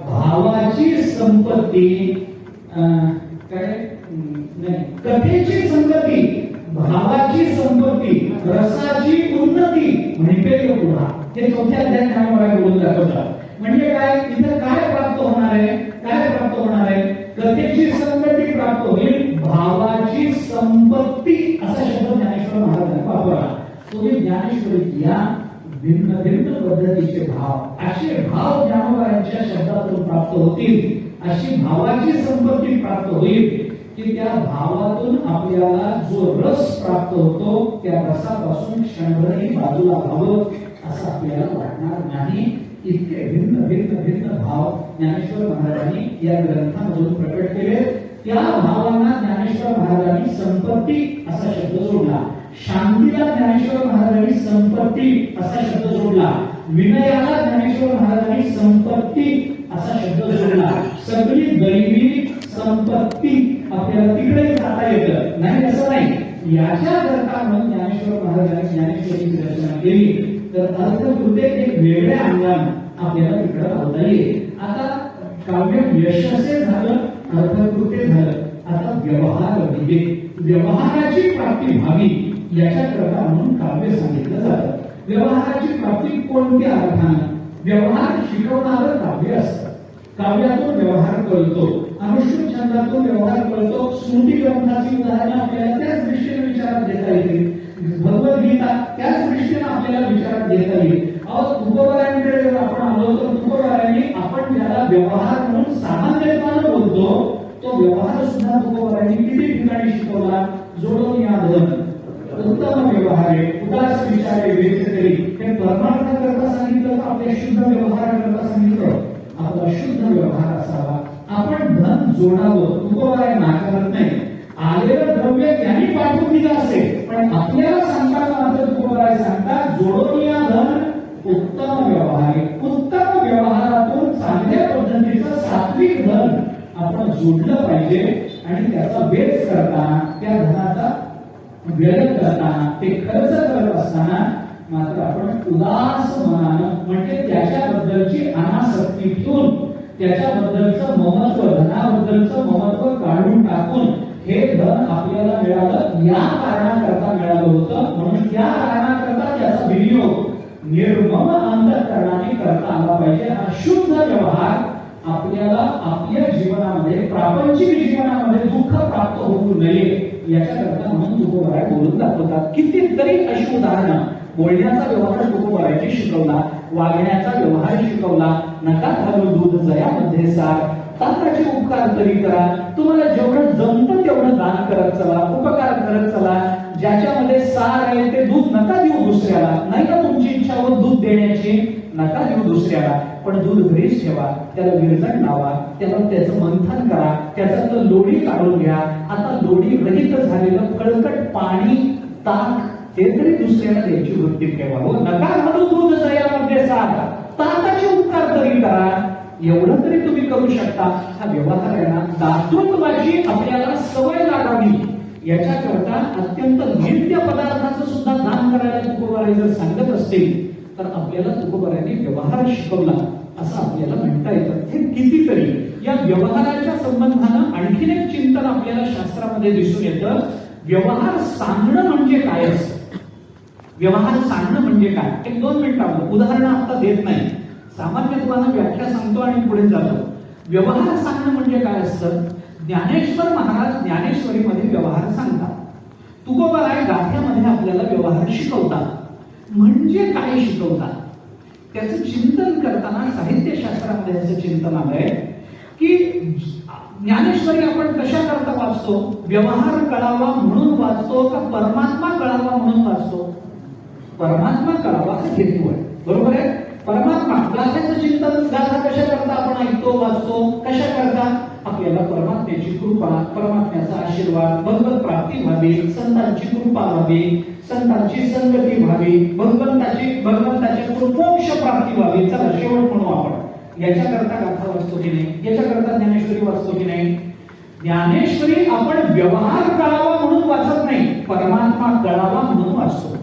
भावाची संपत्ती, काय नाही कथेची संगती, भावाची संपत्ती, रसाची उन्नती म्हणजे पुन्हा. हे चौथ्या अध्यायात ज्ञानोबा बोलून दाखवतात. म्हणजे काय? इथं काय प्राप्त होणार आहे? काय प्राप्त होणार आहे? कथेची संगती प्राप्त होईल, भावाची संपत्ती असा शब्द ज्ञानेश्वर महाराजांनी वापरला. तुम्ही ज्ञानेश्वरीत या भिन्न भिन्न पद्धतीचे भाव, असे भाव ज्ञानोबांच्या शब्दातून प्राप्त होतील. अशी भावाची संपत्ती प्राप्त होईल की त्या भावातून आपल्याला जो रस प्राप्त होतो त्या रसापासून क्षणभरही बाजूला व्हावं असं आपल्याला वाटणार नाही. इतके भिन्न भिन्न भिन्न भाव ज्ञानेश्वर महाराजांनी या ग्रंथामधून प्रकट केले. त्या भावांना ज्ञानेश्वर महाराजांनी संपत्ती असा शब्द जोडला. शांतीला ज्ञानेश्वर महाराजांनी संपत्ती असा शब्द जोडला. विनयाला ज्ञानेश्वर महाराजांनी संपत्ती असा शब्द जोडला. सगळी दैवी संपत्ती आपल्याला तिकडे जाता येतं नाही असं नाही. याच्या करता म्हणून ज्ञानेश्वर महाराजांनी ज्ञानेश्वरीची रचना केली. तर अर्थकृते एक वेगळ्या अंगाने आपल्याला तिकडे लावता येईल. आता काव्य यशस्वी झालं, अर्थकृते झालं. आता व्यवहार व्यवहाराची प्राप्ती व्हावी याच्याकरता म्हणून काव्य सांगितलं जातं. व्यवहाराची प्राप्ती कोणत्या अर्थानं? व्यवहार शिकवणारं काव्य असतं. काव्यातून व्यवहार कळतो, अनुष्ठुप छंदातून व्यवहार कळतो. स्मृती ग्रंथाची उदाहरणं आपल्याला त्याच दृष्टीने विचारात घेता येतील. भगवद्गीता त्याच दृष्टीने आपल्याला विचारात घेता येईल. तुकोबारायांकडे जर आपण आलो तर तुकोबारायांनी आपण ज्याला व्यवहार म्हणून सामान्यपणे बोलतो तो व्यवहार सुद्धा तुकोबारायांनी किती ठिकाणी शिकवला. जोडून या धन उत्तम व्यवहारे उदास विचारे व्यक्त करी. ते परमार्थ करता सांगितलं का आपल्या शुद्ध व्यवहार करता सांगितलं? आपला शुद्ध व्यवहार असावा. आपण धन जोडावं, तुकोबाराय नाकारत नाही. आलेलं द्रव्य त्यांनी पाठवून दिलं असेल, पण आपल्याला सांगताना मात्र तुकोबाराय सांगतात जोडोनिया धन उत्तम व्यवहार. उत्तम व्यवहारातून चांगल्या पद्धतीचं सात्विक धन आपण जोडलं पाहिजे आणि त्याचा बेस करताना, त्या धनाचा व्यय करताना, ते खर्च करत असताना मात्र आपण उदास मनानं, म्हणजे त्याच्याबद्दलची अनासक्ती ठेवून, त्याच्याबद्दलचं महत्व, धनाबद्दलचं महत्व काढून टाकून हे धन आपल्याला मिळालं या कारणाकरता मिळालं होतं, म्हणून त्या कारणाकरता त्याचा विनियोग निर्मम अंतःकरणाने करता आला पाहिजे. हा शुद्ध व्यवहार आपल्याला आपल्या जीवनामध्ये, प्रापंचिक जीवनामध्ये दुःख प्राप्त होऊ नये याच्याकरता म्हणून तुकोबाराय बोलून दाखवतात. कितीतरी अशी उदाहरणं. बोलण्याचा व्यवहार तुकोबारायने शिकवला, वागण्याचा व्यवहार शिकवला. नका घालू दूध जयामध्ये सार, ताकाचे उपकार तरी करा. तुम्हाला जेवढं जमतं तेवढं दान करत चला, उपकार करत चला. ज्याच्यामध्ये सार आहे ते दूध नका देऊ दुसऱ्याला. नाही का तुमची इच्छा होत दूध देण्याची, नका देऊ दुसऱ्याला, पण दूध घरीच ठेवा, त्याला विरजण लावा, त्याचं मंथन करा, त्याच्यातलं लोणी काढून घ्या. आता लोणी रहित झालेलं फळकट पाणी, ताक हे तरी दुसऱ्याला द्यायची वृत्ती ठेवा. हो, नका घालू दूध जयामध्ये सार, ताकाचे उपकार तरी करा. एवढं तरी तुम्ही करू शकता. हा व्यवहार आहे ना, दातृत्वाची आपल्याला सवय लागावी याच्याकरता अत्यंत नित्य पदार्थाचं सुद्धा दान करायला तुकोबाराय जर सांगत असतील तर आपल्याला तुकोबारायांनी व्यवहार शिकवला असं आपल्याला म्हणता येतं. हे कितीतरी या व्यवहाराच्या संबंधानं आणखीन एक चिंतन आपल्याला शास्त्रामध्ये दिसून येतं. व्यवहार सांगणं म्हणजे काय असतं? व्यवहार सांगणं म्हणजे काय? एक 2 मिनिटांमध्ये उदाहरण आता देत नाही, सामान्य तुम्हाला व्याख्या सांगतो आणि पुढे जातो. व्यवहार सांगणं म्हणजे काय असतं? ज्ञानेश्वर महाराज ज्ञानेश्वरीमध्ये व्यवहार सांगतात. तुकोबाराय गाथ्यामध्ये आपल्याला व्यवहार शिकवतात. म्हणजे काय शिकवतात? त्याचं चिंतन करताना साहित्यशास्त्रामध्ये असं चिंतन आलंय की ज्ञानेश्वरी आपण कशा करता वाचतो? व्यवहार कळावा म्हणून वाचतो का परमात्मा कळावा म्हणून वाचतो? परमात्मा कळावा हा हेतू आहे, बरोबर आहे. परमात्मा गाथ्याचं चिंतन, गाथा कशा करता आपण ऐकतो, वाचतो? कशा करता? आपल्याला परमात्म्याची कृपा, परमात्म्याचा आशीर्वाद, भगवत प्राप्ती व्हावी, संतांची कृपा व्हावी, संतांची संगती व्हावी, भगवंताची मोक्ष प्राप्ती व्हावी. चला शेवट म्हणू आपण. याच्याकरता गाथा वाचतो की नाही? याच्याकरता ज्ञानेश्वरी वाचतो की नाही? ज्ञानेश्वरी आपण व्यवहार कळावा म्हणून वाचत नाही, परमात्मा कळावा म्हणून वाचतो.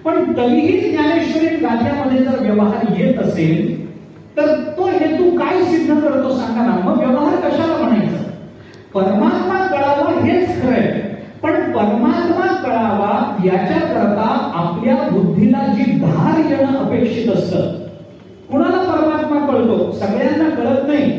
पण तरीही ज्ञानेश्वरी गाथ्यामध्ये जर व्यवहार येत असेल तर तो हेतू काय सिद्ध करतो सांगा ना? मग व्यवहार कशाला म्हणायचं? परमात्मा कळावा हेच खरंय, पण परमात्मा कळावा याच्याकरता आपल्या बुद्धीला जी धार येणं अपेक्षित असतं. कुणाला परमात्मा कळतो? सगळ्यांना कळत नाही,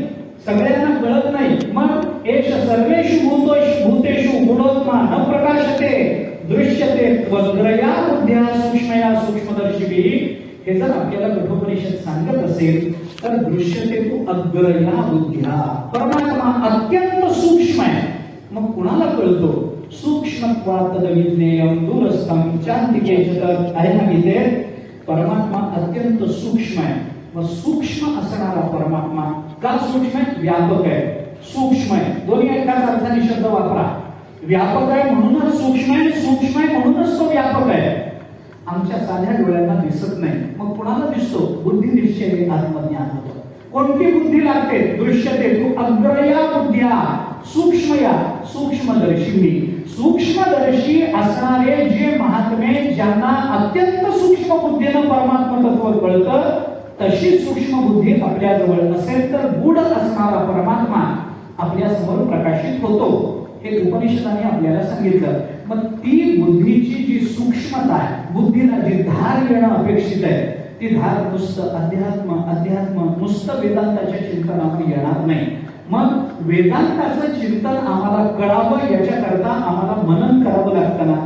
सगळ्यांना कळत नाही. मग एष सर्वेषु भूतेषु गुणोत्मा न प्रकाशते दृश्यते त्वग्रया बुद्ध्या सूक्ष्मया सूक्ष्मदर्शिभिः. हे जर आपल्याला कठोपनिषद सांगत असेल तर दृश्यते तू अग्रया बुद्ध्या. परमात्मा अत्यंत सूक्ष्म आहे. मग कुणाला कळतो? सूक्ष्मत्वात् तद्विज्ञेयं दूरस्थं चान्तिके च तत् आहे ना गीतेत. परमात्मा अत्यंत सूक्ष्म आहे. मग सूक्ष्म असणारा परमात्मा का सूक्ष्म आहे? व्यापक आहे, सूक्ष्म आहे. दोन्ही एकाच अर्थाने शब्द वापरा. व्यापक आहे म्हणूनच सूक्ष्म आहे, सूक्ष्म आहे म्हणूनच तो व्यापक आहे. आमच्या साध्या डोळ्यांना दिसत नाही, मग कुणाला दिसतो? बुद्धी निश्चय आत्मज्ञान होतं. कोणती बुद्धी लागते? दृश्यते तू अग्रया बुद्ध्या सूक्ष्मया सूक्ष्मदर्शी. सूक्ष्मदर्शी असणारे जे महात्मे, ज्यांना अत्यंत सूक्ष्म बुद्धीनं परमात्मा तत्व कळतं, तशी सूक्ष्म बुद्धी आपल्या जवळ असेल तर गूढ असणारा परमात्मा आपल्या समोर प्रकाशित होतो. हे उपनिषदाने आपल्याला सांगितलं. मग ती बुद्धीची जी सूक्ष्मता आहे, बुद्धीला जी धार येणं अपेक्षित आहे, ती धार नुसतं अध्यात्म नुसतं वेदांताच्या चिंतनावर येणार नाही. मग वेदांताचं चिंतन आम्हाला कळावं याच्याकरता आम्हाला मनन करावं लागतं ना.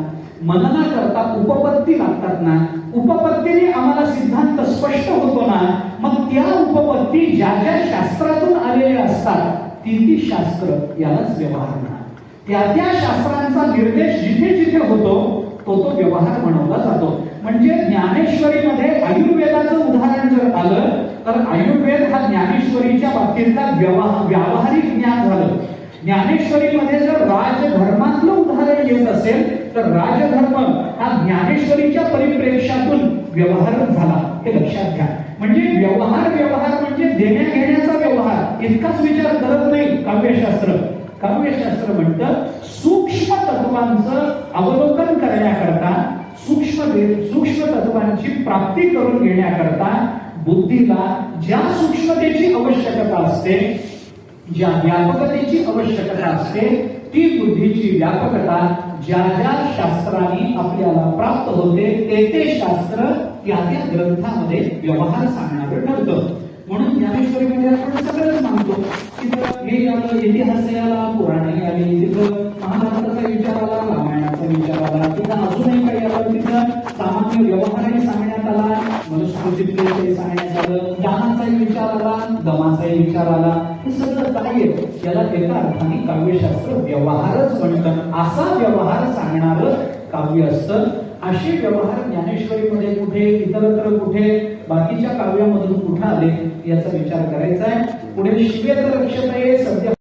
मननाकरता उपपत्ती लागतात ना. उपपत्तीने आम्हाला सिद्धांत स्पष्ट होतो ना. मग त्या उपपत्ती ज्या ज्या शास्त्रातून आलेल्या असतात ती शास्त्र यालाच व्यवहार म्हणा. त्या त्या शास्त्रांचा निर्देश जिथे जिथे होतो तो व्यवहार म्हणवला जातो. म्हणजे ज्ञानेश्वरीमध्ये आयुर्वेदाचं उदाहरण जर आलं तर आयुर्वेद हा ज्ञानेश्वरीच्या बाबतीतला व्यावहारिक ज्ञान झालं. ज्ञानेश्वरीमध्ये जर राजधर्मातलं उदाहरण येत असेल तर राजधर्म हा ज्ञानेश्वरीच्या परिप्रेक्ष्यातून व्यवहार झाला, हे लक्षात घ्या. म्हणजे व्यवहार म्हणजे देण्या घेण्याचा व्यवहार इतकाच विचार करत नाही काव्यशास्त्र. काव्यशास्त्र म्हणतं सूक्ष्म तत्वांचं अवलोकन करण्याकरता, सूक्ष्म तत्वांची प्राप्ती करून घेण्याकरता बुद्धीला ज्या सूक्ष्मतेची आवश्यकता असते, ज्या व्यापकतेची आवश्यकता असते, ती बुद्धीची व्यापकता ज्या ज्या शास्त्रांनी आपल्याला प्राप्त होते ते शास्त्र त्या ग्रंथामध्ये व्यवहार सांगणारं ठरतं. म्हणून ज्ञानेश्वरीमध्ये आपण सगळंच मानतो. तिथं हे आलं, इतिहास आला, पुराणे आली, तिथं महाभारताचा विचार आला, रामायणाचा विचार आला, तिथं अजूनही काही आलं, तिथं सामान्य व्यवहारही सांगण्यात आला, मनुस्मृतीतले सांगण्यात आलं, दानाचाही विचार आला, दमाचाही विचार आला. हे सगळं काय आहे? याला एका अर्थाने काव्यशास्त्र व्यवहारच म्हणतं. असा व्यवहार सांगणारं काव्य असतं. असे व्यवहार ज्ञानेश्वरीमध्ये कुठे, इतरत्र कुठे, बाकीच्या काव्यामधून कुठे आले याचा विचार करायचा आहे. पुढे शिवेत रक्षते सध्या